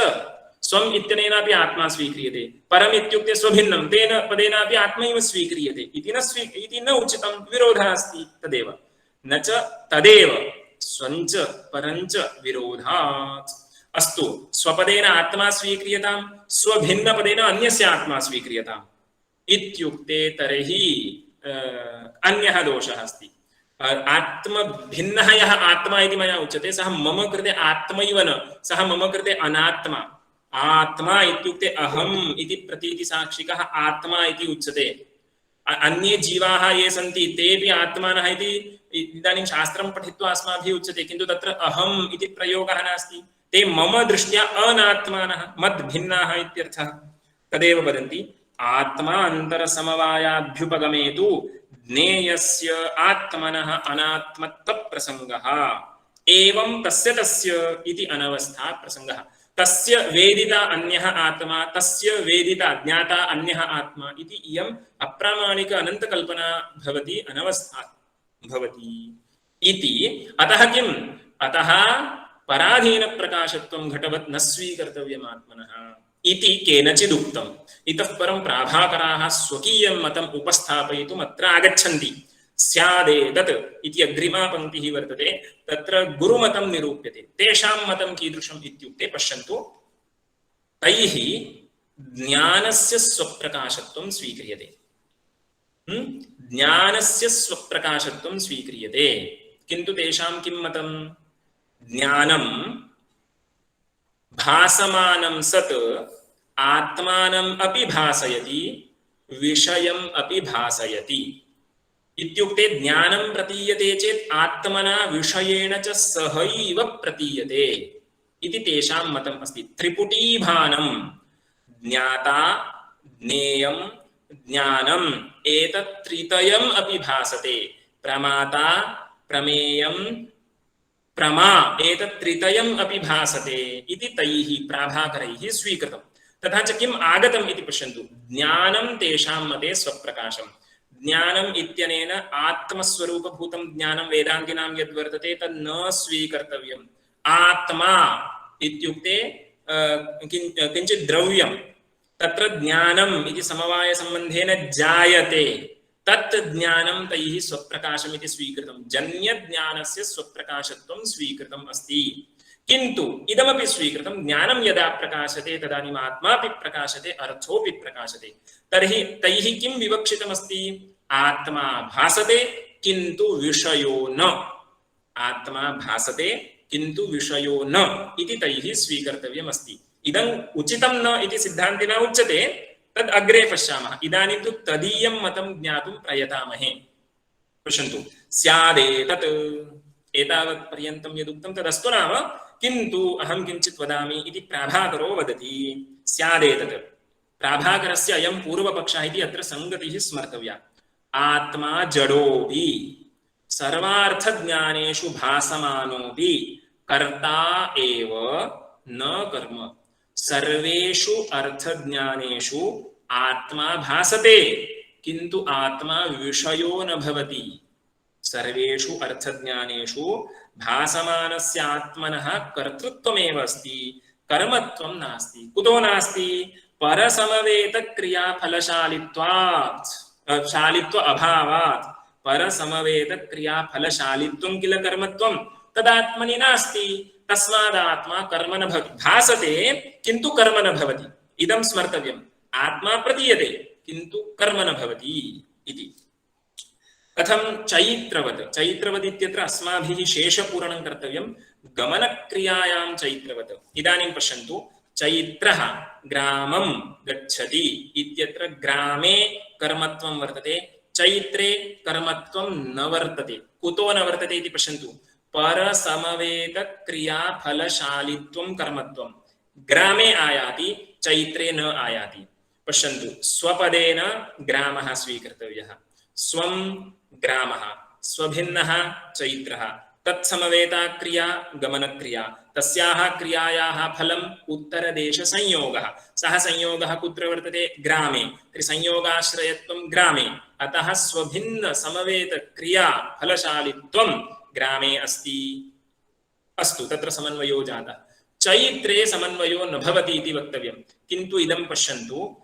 स्वम् इत्यनेनापि आत्मा स्वीक्रियते, परम् इत्युक्ते स्वभिन्नं, तेन पदेनापि आत्मैव स्वीक्रियते इति न उचितं, विरोधः अस्ति। तदेव न च तदेव स्वञ्च परञ्च विरोधात्। अस्तु, स्वपदेन आत्मा स्वीक्रियतां, स्वभिन्नपदेन अन्यस्य आत्मा स्वीक्रियताम् इत्युक्ते तर्हि अन्यः दोषः अस्ति। आत्मभिन्नः यः आत्मा इति मया उच्यते, सः मम कृते आत्मैव न, सः मम कृते अनात्मा। आत्मा इत्युक्ते अहम् इति प्रतीतिसाक्षिकः आत्मा इति उच्यते। अन्ये जीवाः ये सन्ति तेपि आत्मानः इति इदानीं शास्त्रं पठित्वा अस्माभिः उच्यते, किन्तु तत्र अहम् इति प्रयोगः नास्ति। ते मम दृष्ट्या अनात्मानः, मद्भिन्नाः इत्यर्थः। तदेव वदन्ति, आत्मा अन्तरसमवायाभ्युपगमे तु ज्ञेयस्य आत्मनः अनात्मत्वप्रसङ्गः। एवं तस्य तस्य इति अनवस्था प्रसङ्गः। तस्य वेदिता अन्यः आत्मा, तस्य वेदिता ज्ञाता अन्यः आत्मा इति इयम् अप्रामाणिक अनन्तकल्पना भवति, अनवस्था भवति इति। अतः किम्? अतः पराधीन प्रकाशत्वं घटवत् न स्वीकर्तव्यमात्मनः इति केनचिदुक्तम्। इतः परं प्राभाकराः स्वकीयं मतम् उपस्थापयितुम् अत्र आगच्छन्ति। स्यादेतत् इति अग्रिमा पङ्क्तिः वर्तते, तत्र गुरुमतं निरूप्यते। तेषां मतं कीदृशम् इत्युक्ते पश्यन्तु, तैः ज्ञानस्य स्वप्रकाशत्वं स्वीक्रियते। ज्ञानस्य स्वप्रकाशत्वं स्वीक्रियते, किन्तु तेषां किं मतं? ज्ञानं भासमानं सत् आत्मानम् अपि भासयति, विषयम् अपि भासयति। इत्युक्ते ज्ञानं प्रतीयते चेत् आत्मना विषयेण च सहैव प्रतीयते इति तेषां मतम् अस्ति। त्रिपुटीभानं ज्ञाता ज्ञेयं ज्ञानम् एतत् त्रितयम् अपि भासते। प्रमाता प्रमेयं प्रमा एतत् त्रितयम् अपि भासते इति तैः प्राभाकरैः स्वीकृतम्। तथा च किम् आगतम् इति पश्यन्तु। ज्ञानं तेषां मते स्वप्रकाशम्। ज्ञानम् इत्यनेन आत्मस्वरूपभूतं ज्ञानं वेदान्तिनां यद्वर्तते तद् न स्वीकर्तव्यम्। आत्मा इत्युक्ते किञ्चित् द्रव्यं, तत्र ज्ञानम् इति समवायसम्बन्धेन जायते, तत् ज्ञानं तैः स्वप्रकाशम् इति स्वीकृतं। जन्यज्ञानस्य स्वप्रकाशत्वं स्वीकृतम् अस्ति। किन्तु इदमपि स्वीकृतं, ज्ञानं यदा प्रकाशते तदानीम् आत्मापि प्रकाशते, अर्थोपि प्रकाशते। तर्हि तैः किं विवक्षितमस्ति? आत्मा भासते किन्तु विषयो न। आत्मा भासते किन्तु विषयो न इति तैः स्वीकर्तव्यमस्ति। इदम् उचितं न इति सिद्धान्तिना उच्यते, तद् अग्रे पश्यामः। इदानीं तु तदीयं मतं ज्ञातुं प्रयतामहे। पश्यन्तु, स्यादेतत् एतावत् पर्यन्तं यदुक्तं तदस्तु नाम, किन्तु अहं किञ्चित् वदामि इति प्राभाकरो वदति। स्यादेतत्, प्राभाकरस्य अयं पूर्वपक्षः इति अत्र संगतिः स्मर्तव्या। आत्मा जडोऽपि सर्वार्थज्ञानेषु भासमानोऽपि कर्ता एव न कर्म। सर्वेषु अर्थज्ञानेषु आत्मा भासते किन्तु आत्मा विषयो न भवति। सर्वेषु अर्थज्ञानेषु भासमानस्य आत्मनः कर्तृत्वमेव अस्ति, कर्मत्वं नास्ति। कुतो नास्ति? परसमवेतक्रियाफलशालित्वात्, शालित्व अभावात्। परसमवेतक्रियाफलशालित्वं किल कर्मत्वं, तदात्मनि नास्ति। तस्मादात्मा कर्म न भवति। भासते किन्तु कर्म न भवति, इदं स्मर्तव्यम्। आत्मा प्रतीयते किन्तु कर्म न भवति इति। कथं? चैत्रवत्। चैत्रवत् इत्यत्र अस्माभिः शेषपूरणं कर्तव्यं। गमनक्रियायां चैत्रवत्। इदानीं पश्यन्तु, चैत्रः ग्रामं गच्छति इत्यत्र ग्रामे कर्मत्वं वर्तते, चैत्रे कर्मत्वं न वर्तते। कुतो न वर्तते इति पश्यन्तु। परसमवेतक्रियाफलशालित्वं कर्मत्वं ग्रामे आयाति, चैत्रे न आयाति। पश्यन्तु, स्वपदेन ग्रामः स्वीकर्तव्यः। स्वं ग्रामः, स्वभिन्नः चैत्रः। तत्समवेता क्रिया गमनक्रिया। तस्याः क्रियायाः फलम् उत्तरदेशसंयोगः। सः संयोगः कुत्र वर्तते? ग्रामे। त्रिसंयोगाश्रयत्वं ग्रामे। अतः स्वभिन्न समवेत क्रिया फलशालित्वं ग्रामे अस्ति। अस्तु, तत्र समन्वयो जातः। चैत्रे समन्वयो न भवति इति वक्तव्यं। किन्तु इदं पश्यन्तु,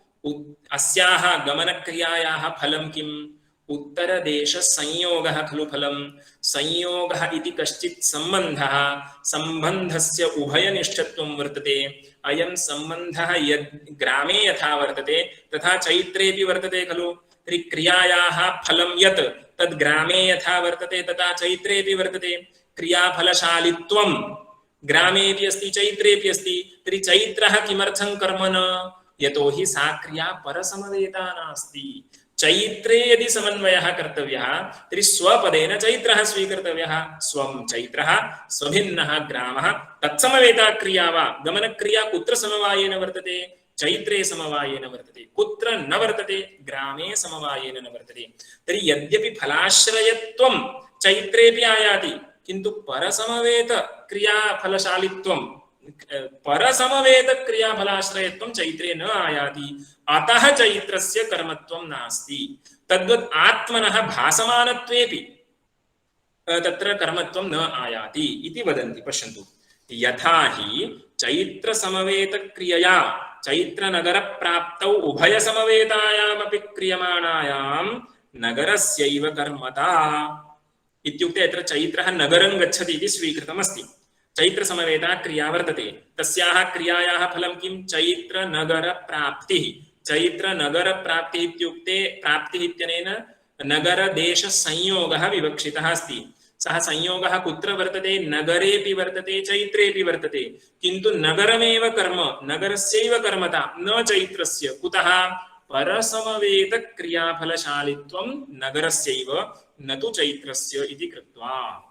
अस्याः गमनक्रियायाः फलं किम्? उत्तरदेशसंयोगः खलु फलं। संयोगः इति कश्चित् सम्बन्धः, सम्बन्धस्य उभयनिष्ठत्वं वर्तते। अयं सम्बन्धः यद् ग्रामे यथा वर्तते तथा चैत्रेऽपि वर्तते खलु। तर्हि क्रियायाः फलं यत् तद् ग्रामे यथा वर्तते तथा चैत्रेऽपि वर्तते। क्रियाफलशालित्वं ग्रामेऽपि अस्ति, चैत्रेऽपि अस्ति। तर्हि चैत्रः किमर्थं कर्म न? यतोहि सा क्रिया परसमवेता नास्ति। चैत्रे यदि समन्वयः कर्तव्यः तर्हि स्वपदेन चैत्रः स्वीकर्तव्यः। स्वं चैत्रः, स्वभिन्नः ग्रामः। तत्समवेता क्रिया वा गमनक्रिया कुत्र समवायेन वर्तते? चैत्रे समवायेन वर्तते। कुत्र न वर्तते? ग्रामे समवायेन न वर्तते। तर्हि यद्यपि फलाश्रयत्वं चैत्रेऽपि आयाति, किन्तु परसमवेत क्रियाफलशालित्वं, परसमवेत क्रियाफलाश्रयत्वं चैत्रे न आयाति। अतः चैत्रस्य कर्मत्वं नास्ति। तद्वत् आत्मनः भासमानत्वेपि तत्र कर्मत्वं न आयाति इति वदन्ति। पश्यन्तु, यथा हि चैत्र समवेत क्रियया चैत्र नगर प्राप्तौ उभय समवेतायामपि क्रियमाणायां नगरस्यैव कर्मता इत्युक्ते अत्र चैत्रः नगरं गच्छति इति स्वीकृतमस्ति। चैत्रसमवेता क्रिया वर्तते, तस्याः क्रियायाः फलं किं? चैत्रनगरप्राप्तिः। चैत्रनगरप्राप्तिः इत्युक्ते प्राप्तिः इत्यनेन नगरदेशसंयोगः विवक्षितः अस्ति। सः संयोगः कुत्र वर्तते? नगरेऽपि वर्तते, चैत्रेऽपि वर्तते, किन्तु नगरमेव कर्म, नगरस्यैव कर्मता, न चैत्रस्य। कुतः? परसमवेतक्रियाफलशालित्वं नगरस्यैव न तु चैत्रस्य इति कृत्वा।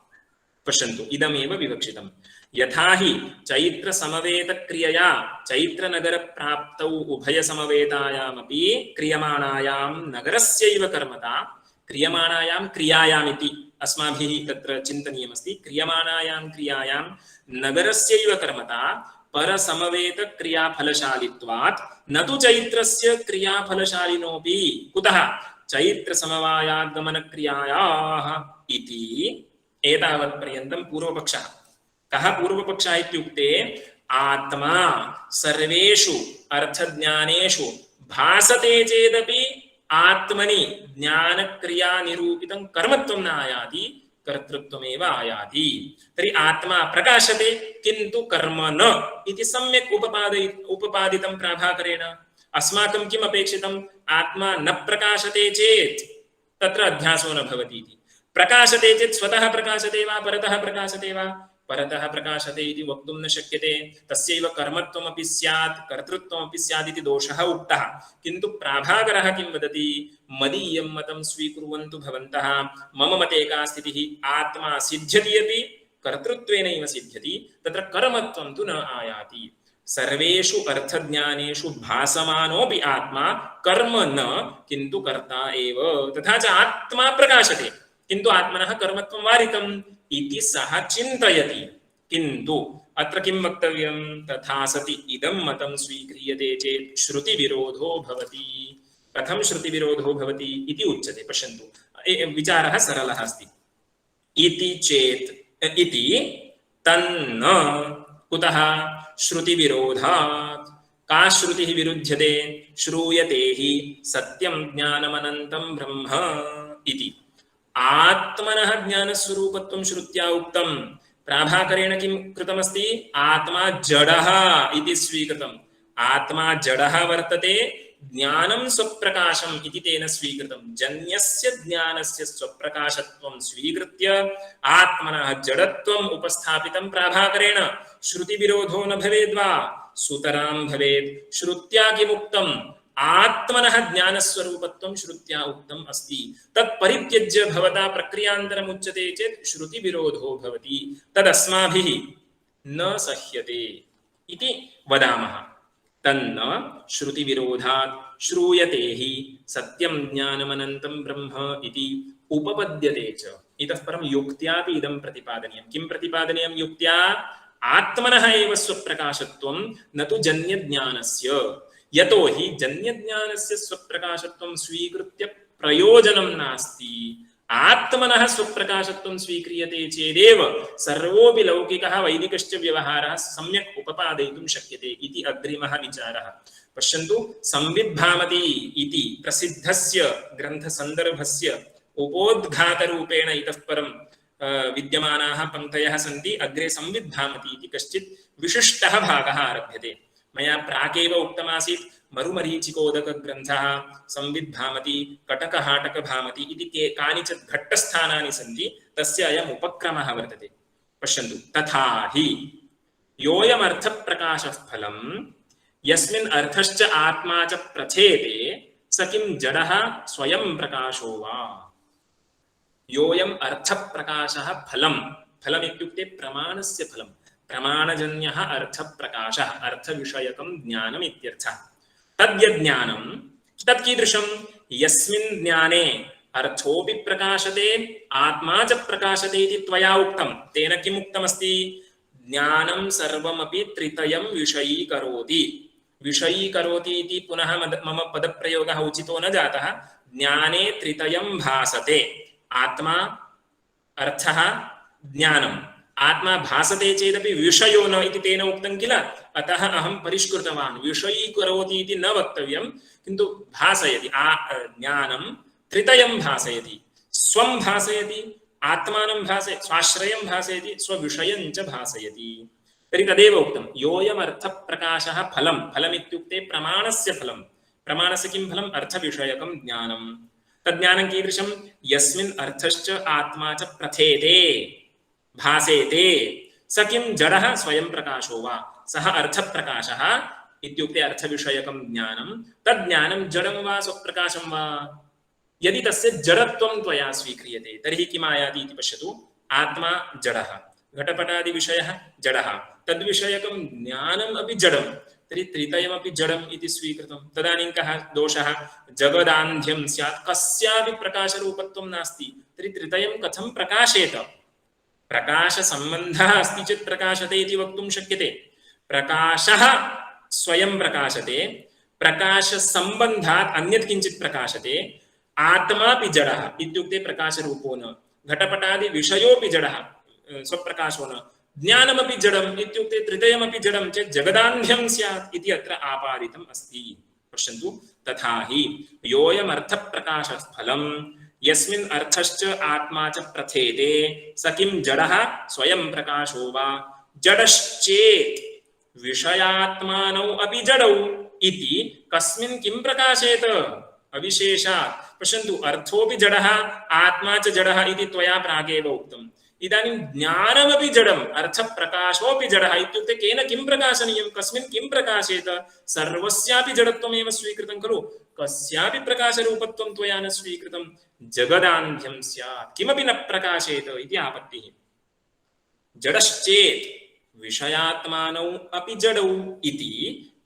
पश्यन्तु, इदमेव विवक्षितम्। यथा हि चैत्रसमवेतक्रियया चैत्रनगरप्राप्तौ उभयसमवेतायामपि क्रियमाणायां नगरस्यैव कर्मता, क्रियमाणायां क्रियायामिति अस्माभिः तत्र चिन्तनीयमस्ति। क्रियमाणायां क्रियायां नगरस्यैव कर्मता परसमवेतक्रियाफलशालित्वात् न तु चैत्रस्य क्रियाफलशालिनोऽपि। कुतः? चैत्रसमवायागमनक्रियायाः इति एतावत्पर्यन्तं पूर्वपक्षः। कः पूर्वपक्षः इत्युक्ते आत्मा सर्वेषु अर्थज्ञानेषु भासते चेदपि आत्मनि ज्ञानक्रिया निरूपितं कर्मत्वं न आयाति, कर्तृत्वमेव आयाति। तर्हि आत्मा प्रकाशते किन्तु कर्म न इति सम्यक् उपपादितं प्राभाकरेण। अस्माकं किम् अपेक्षितम्? आत्मा न प्रकाशते चेत् तत्र अध्यासो न भवति इति। प्रकाशते चेत् स्वतः प्रकाशते वा परतः प्रकाशते वा? परतः प्रकाशते इति वक्तुं न शक्यते। तस्यैव कर्मत्वमपि स्यात् कर्तृत्वमपि स्यात् इति दोषः उक्तः। किन्तु प्राभाकरः किं वदति? मदीयं मतं स्वीकुर्वन्तु भवन्तः। मम मते का स्थितिः? आत्मा सिद्ध्यति अपि कर्तृत्वेनैव सिद्ध्यति, तत्र कर्मत्वं तु न आयाति। सर्वेषु अर्थज्ञानेषु भासमानोऽपि आत्मा कर्म न किन्तु कर्ता एव। तथा च आत्मा प्रकाशते किन्तु आत्मनः कर्मत्वं वारितम् इति सः चिन्तयति। किन्तु अत्र किं वक्तव्यं? तथा सति इदं मतं स्वीक्रियते चेत् श्रुतिविरोधो भवति। कथं श्रुतिविरोधो भवति इति उच्यते। पश्यन्तु, विचारः सरलः अस्ति। इति चेत् इति तन्न कुतः? श्रुतिविरोधात्। का श्रुतिः विरुध्यते? श्रूयते हि सत्यं ज्ञानमनन्तं ब्रह्म इति। आत्मनः ज्ञानस्वरूपत्वं श्रुत्या उक्तं। प्राभाकरेण किं कृतमस्ति? आत्मा जडः इति स्वीकृतम्। आत्मा जडः वर्तते, ज्ञानं स्वप्रकाशम् इति तेन स्वीकृतं। जन्यस्य ज्ञानस्य स्वप्रकाशत्वं स्वीकृत्य आत्मनः जडत्वम् उपस्थापितं प्राभाकरेण। श्रुतिविरोधो न भवेद्वा? सुतरां भवेत्। श्रुत्या किमुक्तम्? आत्मनः ज्ञानस्वरूपत्वं श्रुत्या उक्तम् अस्ति। तत् परित्यज्य भवता प्रक्रियान्तरम् उच्यते चेत् श्रुतिविरोधो भवति। तदस्माभिः न सह्यते इति वदामः। तन्न श्रुतिविरोधात् श्रूयते हि सत्यं ज्ञानमनन्तं ब्रह्म इति उपपद्यते च। इतः परं युक्त्यापि इदं प्रतिपादनीयं। किं प्रतिपादनीयं युक्त्या? आत्मनः एव स्वप्रकाशत्वं न तु जन्यज्ञानस्य। यतो हि जन्यज्ञानस्य स्वप्रकाशत्वं स्वीकृत्य प्रयोजनं नास्ति। आत्मनः स्वप्रकाशत्वं स्वीक्रियते चेदेव सर्वोऽपि लौकिकः वैदिकश्च व्यवहारः सम्यक् उपपादयितुं शक्यते इति अग्रिमः विचारः। पश्यन्तु, संविद्भामती इति प्रसिद्धस्य ग्रन्थसन्दर्भस्य उपोद्घातरूपेण इतः परं विद्यमानाः पङ्क्तयः सन्ति। अग्रे संविद्भामती इति कश्चित् विशिष्टः भागः आरभ्यते। मया प्रागेव उक्तमासीत् मरुमरीचिकोदकग्रन्थः, संविद्भामती, कटकहाटकभामती इति कानिचित् घट्टस्थानानि सन्ति। तस्य अयम् उपक्रमः वर्तते। पश्यन्तु, तथा हि योऽयमर्थप्रकाशः फलं यस्मिन् अर्थश्च आत्मा च प्रथेते स किं जडः स्वयं प्रकाशो वा? योऽयम् अर्थप्रकाशः फलं, फलमित्युक्ते प्रमाणस्य फलं, प्रमाणजन्यः अर्थप्रकाशः, अर्थविषयकं ज्ञानम् इत्यर्थः। तद्यज्ञानं तत् कीदृशं? यस्मिन् ज्ञाने अर्थोऽपि प्रकाशते आत्मा च प्रकाशते इति त्वया उक्तं। तेन किम् उक्तमस्ति? ज्ञानं सर्वमपि त्रितयं विषयीकरोति। विषयीकरोति इति पुनः मम पदप्रयोगः उचितो न जातः। ज्ञाने त्रितयं भासते, आत्मा, अर्थः, ज्ञानं। आत्मा भासते चेदपि विषयो न इति तेन उक्तं किल, अतः अहं परिष्कृतवान्। विषयीकरोति इति न वक्तव्यं, किन्तु भासयति। ज्ञानं त्रितयं भासयति, स्वं भासयति, आत्मानं भासयति, स्वाश्रयं भासयति, स्वविषयं च भासयति। तर्हि तदेव उक्तं, योऽयमर्थप्रकाशः फलं। फलमित्युक्ते प्रमाणस्य फलं। प्रमाणस्य किं फलम्? अर्थविषयकं ज्ञानं। तज्ज्ञानं कीदृशं? यस्मिन् अर्थश्च आत्मा च प्रथेते, भासेते। स किं? जडः स्वयं प्रकाशो वा। सः अर्थप्रकाशः इत्युक्ते अर्थविषयकं ज्ञानं। तज्ज्ञानं जडं वा स्वप्रकाशं वा? यदि तस्य जडत्वं त्वया स्वीक्रियते तर्हि किम् आयाति इति पश्यतु। आत्मा जडः, घटपटादिविषयः जडः, तद्विषयकं ज्ञानम् अपि जडं, तर्हि त्रितयमपि जडम् इति स्वीकृतं। तदानीं कः दोषः? जगदान्ध्यं स्यात्, कस्यापि प्रकाशरूपत्वं नास्ति, तर्हि त्रितयं कथं प्रकाशेत? प्रकाशसम्बन्धः अस्ति चेत् प्रकाशते इति वक्तुं शक्यते। प्रकाशः स्वयं प्रकाशते, प्रकाशसम्बन्धात् अन्यत् किञ्चित् प्रकाशते। आत्मापि जडः इत्युक्ते प्रकाशरूपो न, घटपटादि विषयोपि जडः स्वप्रकाशो न, ज्ञानमपि जडम् इत्युक्ते त्रितयमपि जडं चेत् जगदान्ध्यं स्यात् इति अत्र आपादितम् अस्ति। पश्यन्तु, तथा हि योऽयमर्थप्रकाशफलं यस्मिन् अर्थश्च आत्मा च प्रथेते स किं? जडः स्वयं प्रकाशो वा। जडश्चेत् विषयात्मानौ अपि जडौ इति कस्मिन् किं प्रकाशेत? अविशेषात्। पश्यन्तु, अर्थोऽपि जडः, आत्मा च जडः इति त्वया प्रागेव उक्तम्। इदानीं ज्ञानमपि जडम्, अर्थप्रकाशोऽपि जडः इत्युक्ते केन किं प्रकाशनीयं? कस्मिन् किं प्रकाशेत? सर्वस्यापि जडत्वमेव स्वीकृतं खलु, कस्यापि प्रकाशरूपत्वं त्वया न स्वीकृतं। जगदान्ध्यं स्यात्, किमपि न प्रकाशेत इति आपत्तिः। जडश्चेत् विषयात्मानौ अपि जडौ इति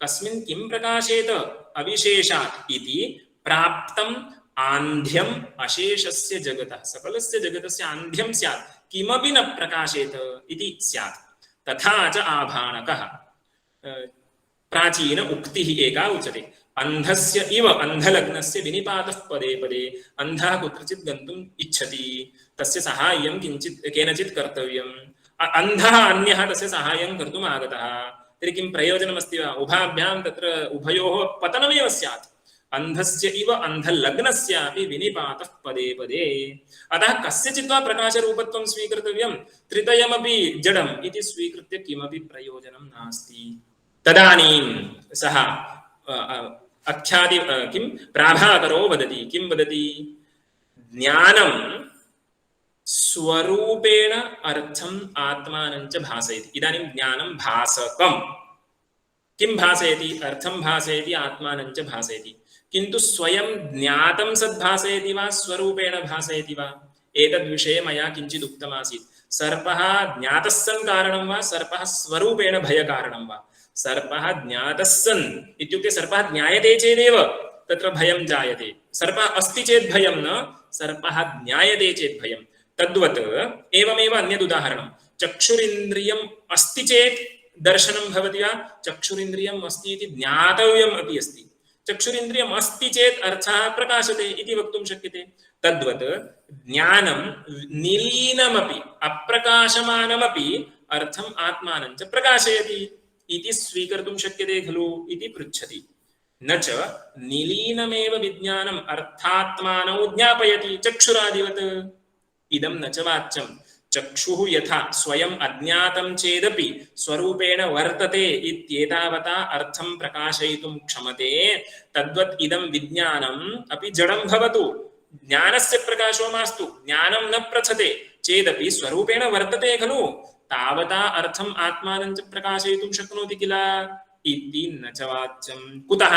कस्मिन् किं प्रकाशेत? अविशेषात् इति प्राप्तम् आन्ध्यम् अशेषस्य जगतः, सकलस्य जगतस्य आन्ध्यं स्यात्, किमपि न प्रकाशेत इति स्यात्। तथा च आभाणकः। प्राचीन उक्तिः एका उच्यते, अन्धस्य इव अन्धलग्नस्य विनिपातः पदे पदे। अन्धः कुत्रचित् गन्तुम् इच्छति, तस्य सहाय्यं किञ्चित् केनचित् कर्तव्यम्। अन्धः अन्यः तस्य सहाय्यं कर्तुम् आगतः, तर्हि किं प्रयोजनमस्ति वा? उभाभ्यां तत्र उभयोः पतनमेव स्यात्। अन्धस्य इव अन्धलग्नस्यापि विनिपातः पदे पदे। अतः कस्यचित् वा प्रकाशरूपत्वं स्वीकर्तव्यं, त्रितयमपि जडम् इति स्वीकृत्य किमपि प्रयोजनं नास्ति। तदानीं सः अख्यादि किं प्राभाकरो वदति, किं वदति? ज्ञानं स्वरूपेण अर्थम् आत्मानं च भासयति। इदानीं ज्ञानं भासकं, किं भासयति? अर्थं भासयति, आत्मानं च भासयति, किन्तु स्वयं ज्ञातं सद्भासयति वा, स्वरूपेण भासयति वा? एतद्विषये मया किञ्चित् उक्तमासीत्। सर्पः ज्ञातः सन् कारणं वा, सर्पः स्वरूपेण भयकारणं वा? सर्पः ज्ञातः सन् इत्युक्ते सर्पः ज्ञायते चेदेव तत्र भयं जायते। सर्पः अस्ति चेत् भयं न, सर्पः ज्ञायते चेत् भयं। तद्वत् एवमेव अन्यद् उदाहरणं, चक्षुरिन्द्रियम् अस्ति चेत् दर्शनं भवति वा? चक्षुरिन्द्रियम् अस्ति इति ज्ञातव्यम् अपि अस्ति। चक्षुरिन्द्रियम् अस्ति चेत् अर्थः प्रकाशते इति वक्तुं शक्यते। तद्वत् ज्ञानं निलीनमपि अप्रकाशमानमपि अर्थम् आत्मानं च प्रकाशयति इति स्वीकर्तुं शक्यते खलु इति पृच्छति। न च निलीनमेव विज्ञानम् अर्थात्मानौ ज्ञापयति चक्षुरादिवत्। इदं न च वाच्यं। चक्षुः यथा स्वयं अज्ञातं चेदपि स्वरूपेण वर्तते इत्येतावता अर्थं प्रकाशयितुं क्षमते, तद्वत् इदं विज्ञानम् अपि जडं भवतु, ज्ञानस्य प्रकाशो मास्तु, ज्ञानं न प्रथते चेदपि स्वरूपेण वर्तते खलु, तावता अर्थम् आत्मानं च प्रकाशयितुं शक्नोति किल इति न च वाच्यं। कुतः?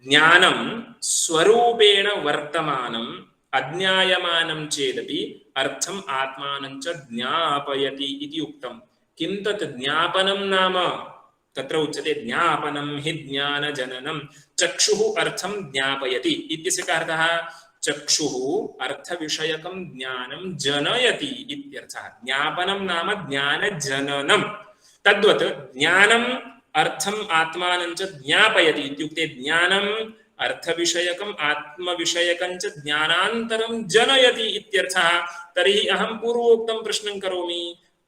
ज्ञानं स्वरूपेण वर्तमानं अज्ञायमानं चेदपि अर्थम् आत्मानं च ज्ञापयति इति उक्तं। किं तत् ज्ञापनं नाम? तत्र उच्यते ज्ञापनं हि ज्ञानजननं। चक्षुः अर्थं ज्ञापयति इत्यस्य कः अर्थः? चक्षुः अर्थविषयकं ज्ञानं जनयति इत्यर्थः। ज्ञापनं नाम ज्ञानजननं। तद्वत् ज्ञानम् अर्थम् आत्मानं च ज्ञापयति इत्युक्ते ज्ञानम् अर्थविषयकम् आत्मविषयकं च ज्ञानान्तरं जनयति इत्यर्थः। तर्हि अहं पूर्वोक्तं प्रश्नं करोमि,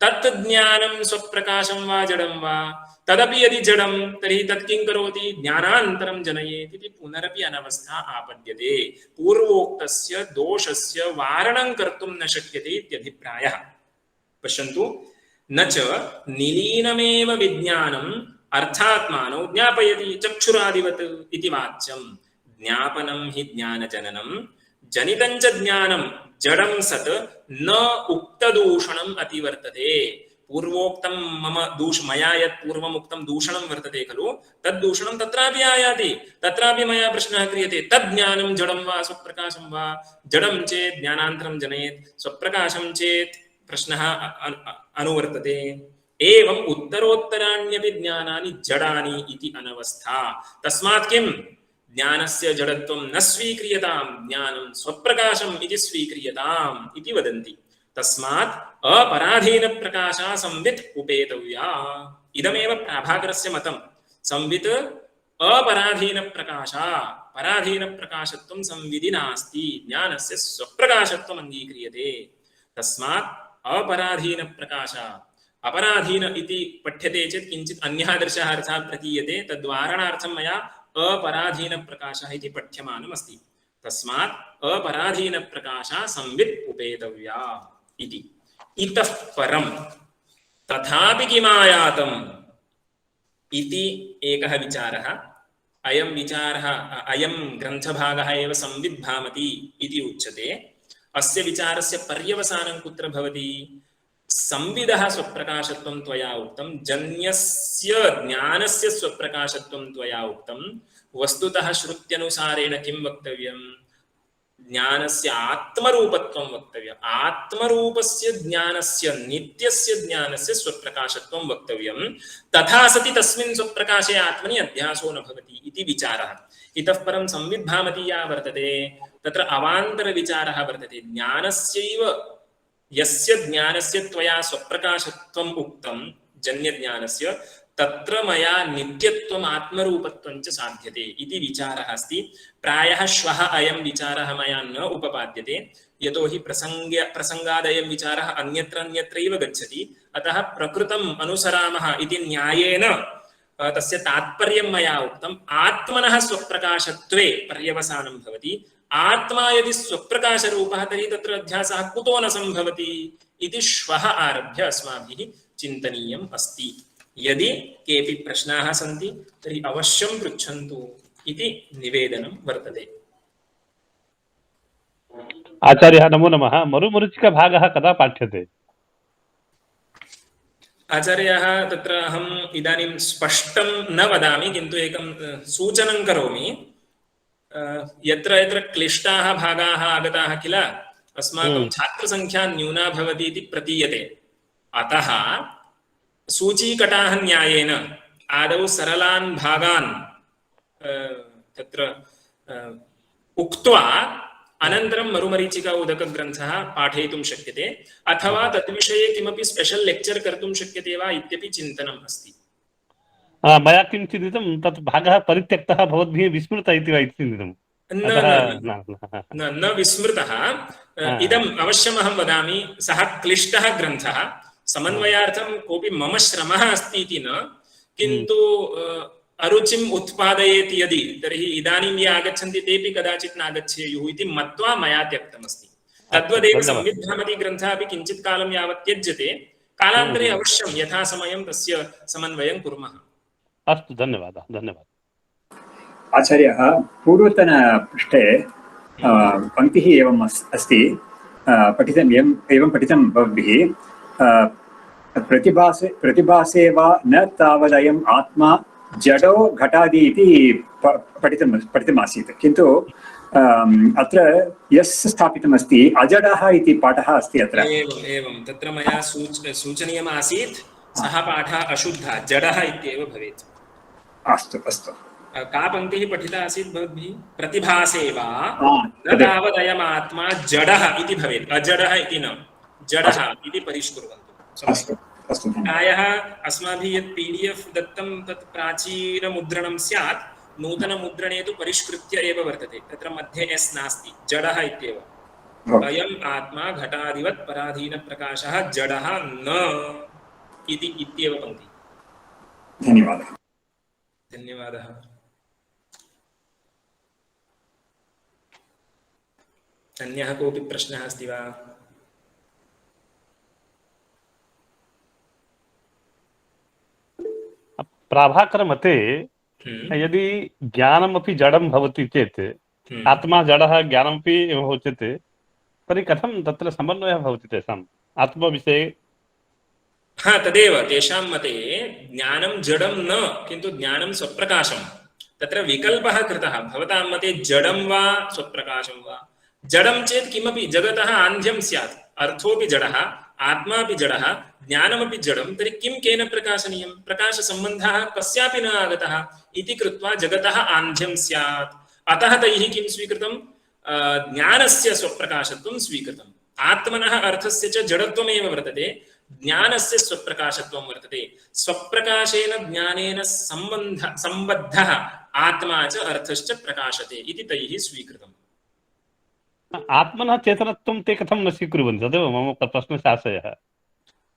तत् ज्ञानं स्वप्रकाशं वा जडं वा तदपि यदि जडं तर्हि तत् किं करोति ज्ञानान्तरं जनयेत् इति पुनरपि अनवस्था आपद्यते पूर्वोक्तस्य दोषस्य वारणं कर्तुं न शक्यते इत्यभिप्रायः पश्यन्तु न च निलीनमेव विज्ञानम् अर्थात्मानौ ज्ञापयति चक्षुरादिवत् इति वाच्यं ज्ञापनं हि ज्ञानजननं जनितं च ज्ञानं जडं सत् न उक्तदूषणम् अतिवर्तते पूर्वोक्तं मम मया यत् पूर्वम् उक्तं दूषणं वर्तते खलु तद्दूषणं तत्रापि आयाति तत्रापि मया प्रश्नः क्रियते तद् ज्ञानं जडं वा स्वप्रकाशं वा जडं चेत् ज्ञानान्तरं जनयेत् स्वप्रकाशं चेत् प्रश्नः अनुवर्तते एवम् उत्तरोत्तराण्यपि ज्ञानानि जडानि इति अनवस्था तस्मात् किं ज्ञानस्य जडत्वं न स्वीक्रियताम् ज्ञानं स्वप्रकाशम् इति स्वीक्रियताम् इति वदन्ति तस्मात् अपराधीन प्रकाशा संवित् उपेतव्या इदमेव प्रभाकरस्य मतं संवित् अपराधीन प्रकाशा पराधीन प्रकाशत्वं संविधि नास्ति ज्ञानस्य स्वप्रकाशत्वम् अङ्गीक्रियते तस्मात् अपराधीन प्रकाशा अपराधीन इति पठ्यते चेत् किञ्चित् अन्यः दर्शः अर्थः प्रतीयते तद्वारणार्थं मया अपराधीन प्रकाशः इति पठ्यमानम् अस्ति तस्मात् अपराधीन प्रकाशा संवित् उपेतव्या इति इतः परं तथापि किमायातम् इति एकः विचारः अयं विचारः अयं ग्रन्थभागः एव संविद्भामति इति उच्यते अस्य विचारस्य पर्यवसानं कुत्र भवति संविदः स्वप्रकाशत्वं त्वया उक्तं जन्यस्य ज्ञानस्य स्वप्रकाशत्वं त्वया उक्तं वस्तुतः श्रुत्यनुसारेण किं वक्तव्यं ज्ञानस्य आत्मरूपत्वं वक्तव्यम् आत्मरूपस्य ज्ञानस्य नित्यस्य ज्ञानस्य स्वप्रकाशत्वं वक्तव्यं तथा सति तस्मिन् स्वप्रकाशे आत्मनि अध्यासो न भवति इति विचारः इतः परं संविद्भामति या वर्तते तत्र अवान्तरविचारः वर्तते ज्ञानस्यैव यस्य ज्ञानस्य त्वया स्वप्रकाशत्वम् उक्तं जन्यज्ञानस्य तत्र मया नित्यत्वम् आत्मरूपत्वं च साध्यते इति विचारः अस्ति प्रायः श्वः अयं विचारः मया न उपपाद्यते यतोहि प्रसङ्गादयं विचारः अन्यत्रैव गच्छति अतः प्रकृतम् अनुसरामः इति न्यायेन तस्य तात्पर्यं मया उक्तम् आत्मनः स्वप्रकाशत्वे पर्यवसानं भवति आत्मा यदि स्वप्रकाशरूपः तर्हि तत्र अध्यासः कुतो न सम्भवति इति श्वः आरभ्य अस्माभिः चिन्तनीयम् अस्ति यदि केऽपि प्रश्नाः सन्ति तर्हि अवश्यं पृच्छन्तु इति निवेदनं वर्तते आचार्यः नमो नमः मरुमरीचिकाभागः कदा पाठ्यते आचार्याः तत्र अहम् इदानीं स्पष्टं न वदामि किन्तु एकं सूचनं करोमि यत्र यत्र क्लिष्टाः भागाः आगताः किल अस्माकं छात्रसङ्ख्या न्यूना भवति इति प्रतीयते अतः सूचीकटाः न्यायेन आदौ सरलान् भागान् तत्र उक्त्वा अनन्तरं मरुमरीचिका उदकग्रन्थः पाठयितुं शक्यते अथवा तद्विषये किमपि स्पेशल् लेक्चर् कर्तुं शक्यते वा इत्यपि चिन्तनम् अस्ति मया किं चिन्तितं तत् भागः परित्यक्तः भवद्भिः विस्मृतः इति वा चिन्तितं न विस्मृतः इदम् अवश्यम् अहं वदामि सः क्लिष्टः ग्रन्थः समन्वयार्थं कोऽपि मम श्रमः अस्ति इति न किन्तु अरुचिम् उत्पादयेति यदि तर्हि इदानीं ये आगच्छन्ति तेऽपि कदाचित् नागच्छेयुः इति मत्वा मया त्यक्तमस्ति तद्वदेव संविद्भामति ग्रन्थः अपि किञ्चित् कालं यावत् त्यज्यते कालान्तरे अवश्यं यथा समयं तस्य समन्वयं कुर्मः अस्तु धन्यवादः धन्यवादः आचार्यः पूर्वतनपृष्ठे पङ्क्तिः एवम् अस्ति पठितम् एवं पठितं भवद्भिः प्रतिभासे वा न तावदयम् आत्मा जडो घटादि इति पठितमासीत् किन्तु अत्र यस् स्थापितमस्ति अजडः इति पाठः अस्ति अत्र एवं तत्र मया सूचनीयमासीत् सः पाठः अशुद्धः जडः इत्येव भवेत् अस्तु अस्तु का पङ्क्तिः पठिता आसीत् भवद्भिः प्रतिभासे वा न तावदयमात्मा जडः इति भवेत् अजडः इति न जडः इति परिष्कुर्वन्तु प्रायः अस्माभिः यत् PDF दत्तं तत् प्राचीनमुद्रणं स्यात् नूतनमुद्रणे तु परिष्कृत्य एव वर्तते तत्र मध्ये S नास्ति जडः इत्येव अयम् आत्मा घटादिवत् पराधीनप्रकाशः जडः न इति इत्येव पङ्क्ति। धन्यवादः। धन्यवादः। अन्यः कोऽपि प्रश्नः अस्ति वा? प्राभाकरमते यदि ज्ञानमपि जडं भवति चेत्, आत्मा जडः ज्ञानमपि भवति चेत्, तर्हि कथं तत्र समन्वयः भवति तेषाम् आत्मविषये? हाँ, तदेव तेषां मते ज्ञानं जडं न, किन्तु ज्ञानं स्वप्रकाशं। तत्र विकल्पः कृतः भवतां मते जडं वा स्वप्रकाशं वा। जडं चेत् किमपि जगतः आन्ध्यं स्यात्, अर्थोऽपि जडः, आत्मापि जडः, ज्ञानमपि जडं, तर्हि किं केन प्रकाशनीयं? प्रकाशसम्बन्धः कस्यापि न आगतः इति कृत्वा जगतः आन्ध्यं स्यात्। अतः तैः किं स्वीकृतं? ज्ञानस्य स्वप्रकाशत्वं स्वीकृतम्। आत्मनः अर्थस्य च जडत्वमेव वर्तते, ज्ञानस्य स्वप्रकाशत्वं वर्तते। स्वप्रकाशेन ज्ञानेन सम्बद्धः आत्मा च अर्थश्च प्रकाशते इति तैः स्वीकृतम्। आत्मनः चेतनत्वं ते कथं न स्वीकुर्वन्ति? तदेव मम प्रश्नस्य आशयः।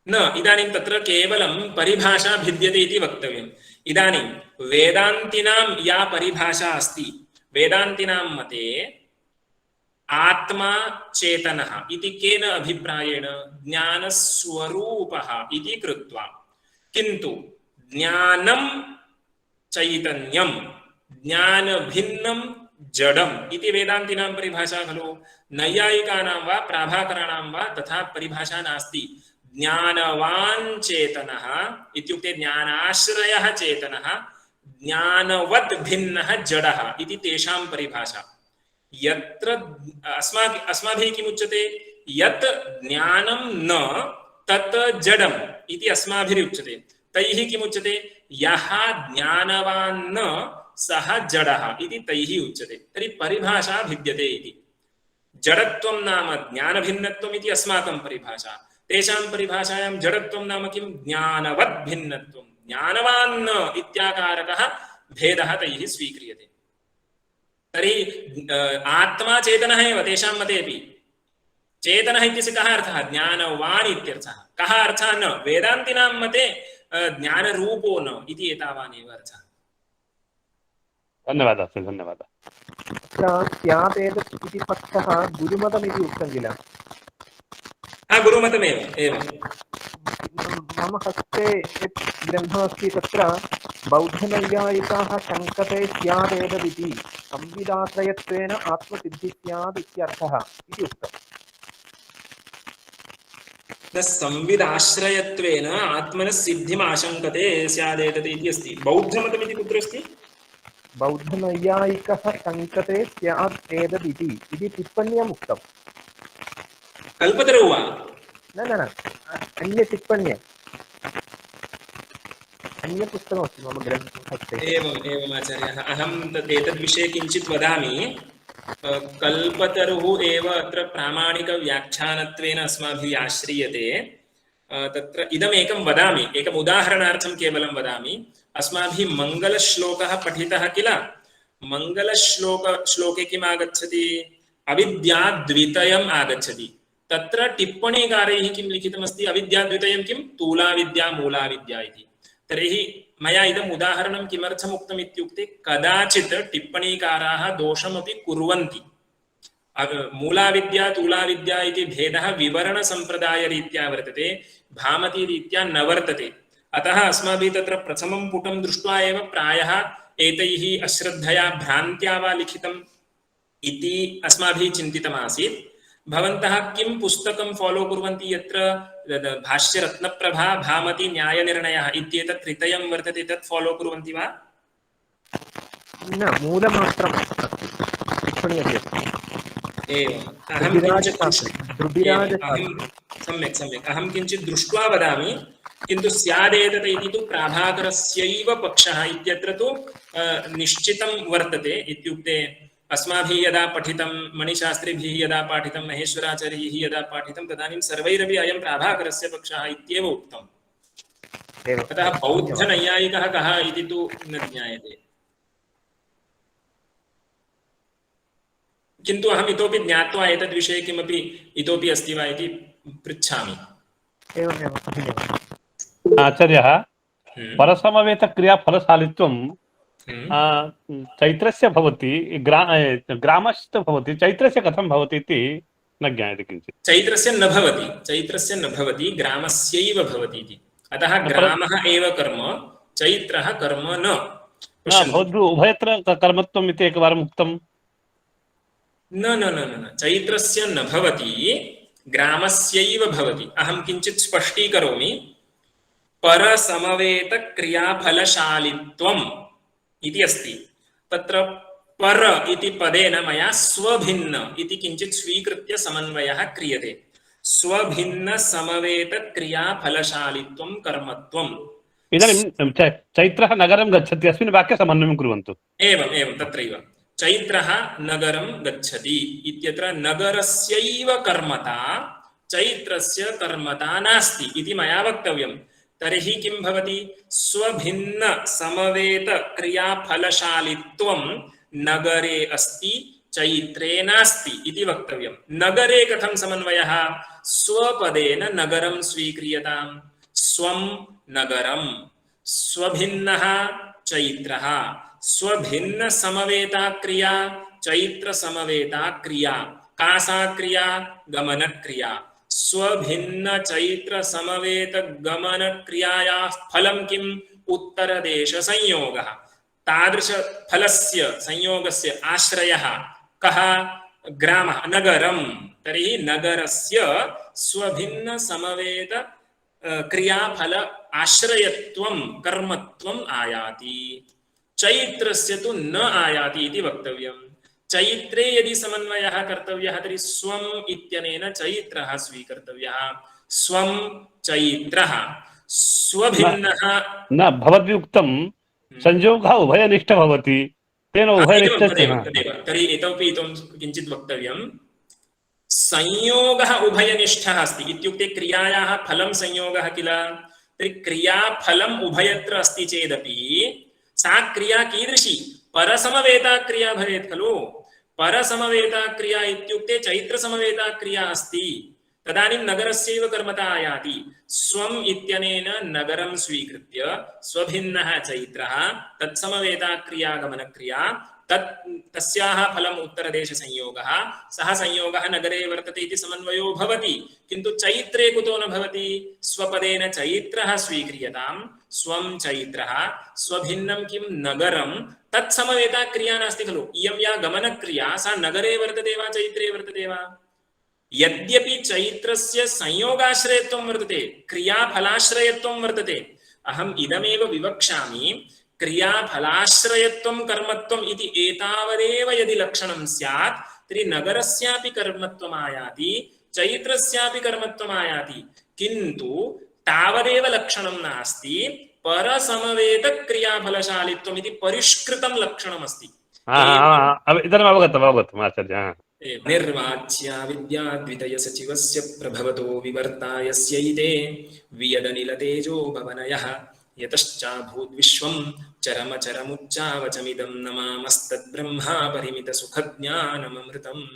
न, इदानीं तत्र केवलं परिभाषा भिद्यते इति वक्तव्यम्। इदानीं वेदान्तिनां या परिभाषा अस्ति, वेदान्तिनां मते आत्मा चेतनः इति केन अभिप्रायेण? ज्ञानस्वरूपः इति कृत्वा। किन्तु ज्ञानं चैतन्यं, ज्ञानभिन्नं जडम् इति वेदान्तिनां परिभाषा खलु। नैयायिकानां वा प्राभाकराणां वा तथा परिभाषा नास्ति। ज्ञानवान् चेतनः इत्युक्ते ज्ञानाश्रयः चेतनः, ज्ञानवत् भिन्नः जडः इति तेषां परिभाषा। यत्र अस्माभिः किमुच्यते? यत् ज्ञानं न तत् जडम् इति अस्माभिरुच्यते। तैः किमुच्यते? यः ज्ञानवान् न सः जडः इति तैः उच्यते। तर्हि परिभाषा भिद्यते इति। जडत्वं नाम ज्ञानभिन्नत्वम् इति अस्माकं परिभाषा, तेषां परिभाषायां जडत्वं नाम किं? ज्ञानवत् भिन्नत्वं। ज्ञानवान् न इत्याकारकः भेदः तैः स्वीक्रियते। तर्हि आत्मा चेतनः एव तेषां मतेऽपि। चेतनः इत्यस्य कः अर्थः? ज्ञानवान् इत्यर्थः। कः अर्थः? न। वेदान्तिनां मते ज्ञानरूपो न इति एतावानेव अर्थः। धन्यवादः, धन्यवादः। स्यादेतत् इति पक्षः गुरुमतमिति उक्तं किल? गुरुमतमेव एवं। मम हस्ते यत् ग्रन्थमस्ति तत्र बौद्धनैयायिकाः शङ्कते स्यादेतदिति संविदाश्रयत्वेन आत्मसिद्धिः स्यात् इत्यर्थः इति उक्तम्। संविदाश्रयत्वेन आत्मनः सिद्धिम् आशङ्कते स्यादेतत् इति अस्ति। बौद्धमतमिति कुत्र अस्ति? बौद्धनैयायिकः शङ्कते स्यात् एतदिति इति टिप्पण्याम् उक्तम्। कल्पतरौ वा? न न न, अन्य टिप्पण्यम्, अन्यपुस्तकमस्ति मम ग्रन्थहस्ते। एवम् एवम् आचार्यः, अहं एतद्विषये किञ्चित् वदामि। कल्पतरुः एव अत्र प्रामाणिकव्याख्यानत्वेन अस्माभिः आश्रीयते। तत्र इदमेकं वदामि, एकम् उदाहरणार्थं केवलं वदामि। अस्माभिः मङ्गलश्लोकः पठितः किल? मङ्गलश्लोके किम् आगच्छति? अविद्याद्वितयम् आगच्छति। तत्र टिप्पणीकारैः किं लिखितमस्ति? अविद्याद्वितयं किं? तूलाविद्या मूलाविद्या इति। तर्हि मया इदम् उदाहरणं किमर्थम् उक्तम् इत्युक्ते, कदाचित् टिप्पणीकाराः दोषमपि कुर्वन्ति। मूलाविद्या तूलाविद्या इति भेदः विवरणसम्प्रदायरीत्या वर्तते, भामतीरीत्या न वर्तते। अतः अस्माभिः तत्र प्रथमं पुटं दृष्ट्वा एव प्रायः एतैः अश्रद्धया भ्रान्त्या वा लिखितम् इति अस्माभिः चिन्तितमासीत्। भवन्तः किं पुस्तकं फॉलो कुर्वन्ति? यत्र भाष्यरत्नप्रभा भामती न्यायनिर्णयः इत्येतत् त्रितयं वर्तते, तत् फॉलो कुर्वन्ति वा? न, मूलमात्रं टिप्पणी अस्ति। एवम्। सम्यक् अहं किञ्चित् दृष्ट्वा वदामि। किन्तु स्यादेतत् इति तु प्राभाकरस्यैव पक्षः इत्यत्र तु निश्चितं वर्तते। इत्युक्ते अस्माभिः यदा पठितं, मणिशास्त्रिभिः यदा पाठितं, महेश्वराचार्यैः यदा पाठितं, तदानीं सर्वैरपि अयं प्राभाकरस्य पक्षः इत्येव उक्तम्। अतः बौद्धनैयायिकः कः इति तु न ज्ञायते। किन्तु अहम् इतोपि ज्ञात्वा एतद्विषये किमपि इतोपि अस्ति वा इति पृच्छामि। एवमेव धन्यवादः। आचार्यः परसमवेतक्रियाफलशालित्वं चैत्रस्य भवति, ग्रामस्य भवति, चैत्रस्य कथं भवति इति न ज्ञायते किञ्चित्। चैत्रस्य न भवति, ग्रामस्यैव भवति इति। अतः ग्रामः एव कर्म, चैत्रः कर्म न। भवद्भिः उभयत्र कर्मत्वम् इति एकवारम् उक्तं। न न न न चैत्रस्य न भवति, ग्रामस्यैव भवति। अहं किञ्चित् स्पष्टीकरोमि। परसमवेतक्रियाफलशालित्वम् इति अस्ति। तत्र पर इति पदेन मया स्वभिन्न इति किञ्चित् स्वीकृत्य समन्वयः क्रियते। स्वभिन्न समवेतक्रियाफलशालित्वं कर्मत्वम्। इदानीं चैत्रः नगरं गच्छति, अस्मिन् वाक्ये समन्वयं कुर्वन्तु। एवं तत्रैव चैत्रः नगरं गच्छति इत्यत्र नगरस्यैव कर्मता चैत्रस्य कर्मता नास्ति इति मया वक्तव्यम्। तर्हि किं भवति? स्वभिन्न समवेत क्रियाफलशालित्वं नगरे अस्ति, चैत्रे नास्ति इति वक्तव्यम्। नगरे कथं समन्वयः? स्वपदेन नगरं स्वीक्रियताम्। स्वं नगरं, स्वभिन्नः चैत्रः, स्वभिन्न समवेता क्रिया चैत्र समवेता क्रिया। का सा क्रिया? गमन क्रिया। स्वभिन्न चैत्र समवेत गमन क्रियायाः फलं किम्? उत्तरदेश संयोगः। तादृश फलस्य संयोगस्य आश्रयः कः? ग्रामः, नगरं। तर्हि नगरस्य स्वभिन्न समवेत क्रियाफल आश्रयत्वं कर्मत्वम् आयाति, चैत्रस्य तु न आयाति इति वक्तव्यम्। चैत्रे यदि समन्वयः कर्तव्यः तर्हि स्वम् इत्यनेन चैत्रः स्वीकर्तव्यः। स्वं चैत्रः, स्वभिन्नः न। भवद्भिः उक्तं संयोगः उभयनिष्ठ भवति, तेन उभयनिष्ठ। तर्हि इतोपि किञ्चित् वक्तव्यम्। संयोगः उभयनिष्ठः अस्ति इत्युक्ते क्रियायाः फलं संयोगः किल। तर्हि क्रियाफलम् उभयत्र अस्ति चेदपि सा क्रिया कीदृशी? परसमवेता क्रिया भवेत् खलु। परसमवेता क्रिया इत्युक्ते चैत्रसमवेता क्रिया अस्ति, तदानीं नगरस्यैव कर्मता आयाति। स्वम् इत्यनेन नगरं स्वीकृत्य स्वभिन्नः चैत्रः, तत्समवेता क्रिया गमनक्रिया, तस्याः फलम् उत्तरदेशसंयोगः। सः संयोगः नगरे वर्तते इति समन्वयो भवति। किन्तु चैत्रे कुतो न भवति? स्वपदेन चैत्रः स्वीक्रियताम्। स्वं चैत्रः, स्वभिन्नं किं? नगरं। तत्समवेता क्रिया नास्ति खलु। इयं या गमनक्रिया सा नगरे वर्तते वा चैत्रे वर्तते वा? यद्यपि चैत्रस्य संयोगाश्रयत्वं वर्तते, क्रियाफलाश्रयत्वं वर्तते, अहम् इदमेव विवक्षामि। क्रियाफलाश्रयत्वं कर्मत्वम् इति एतावदेव यदि लक्षणं स्यात् तर्हि नगरस्यापि कर्मत्वम् आयाति, चैत्रस्यापि कर्मत्वम् आयाति। किन्तु तावदेव लक्षणं नास्ति। परसमवेत क्रियाफलशालित्वम् इति परिष्कृतं लक्षणमस्ति। इदानीम् अवगतम् आचार्य। निर्वाच्या विद्याद्वितय सचिवस्य प्रभवतो विवर्ता यस्यैते वियदनिलतेजो भवनयः यतश्चाभूद्विश्वं चरमचरमुच्चावचमिदं नमामस्तद्ब्रह्मा परिमितसुखज्ञानममृतम्।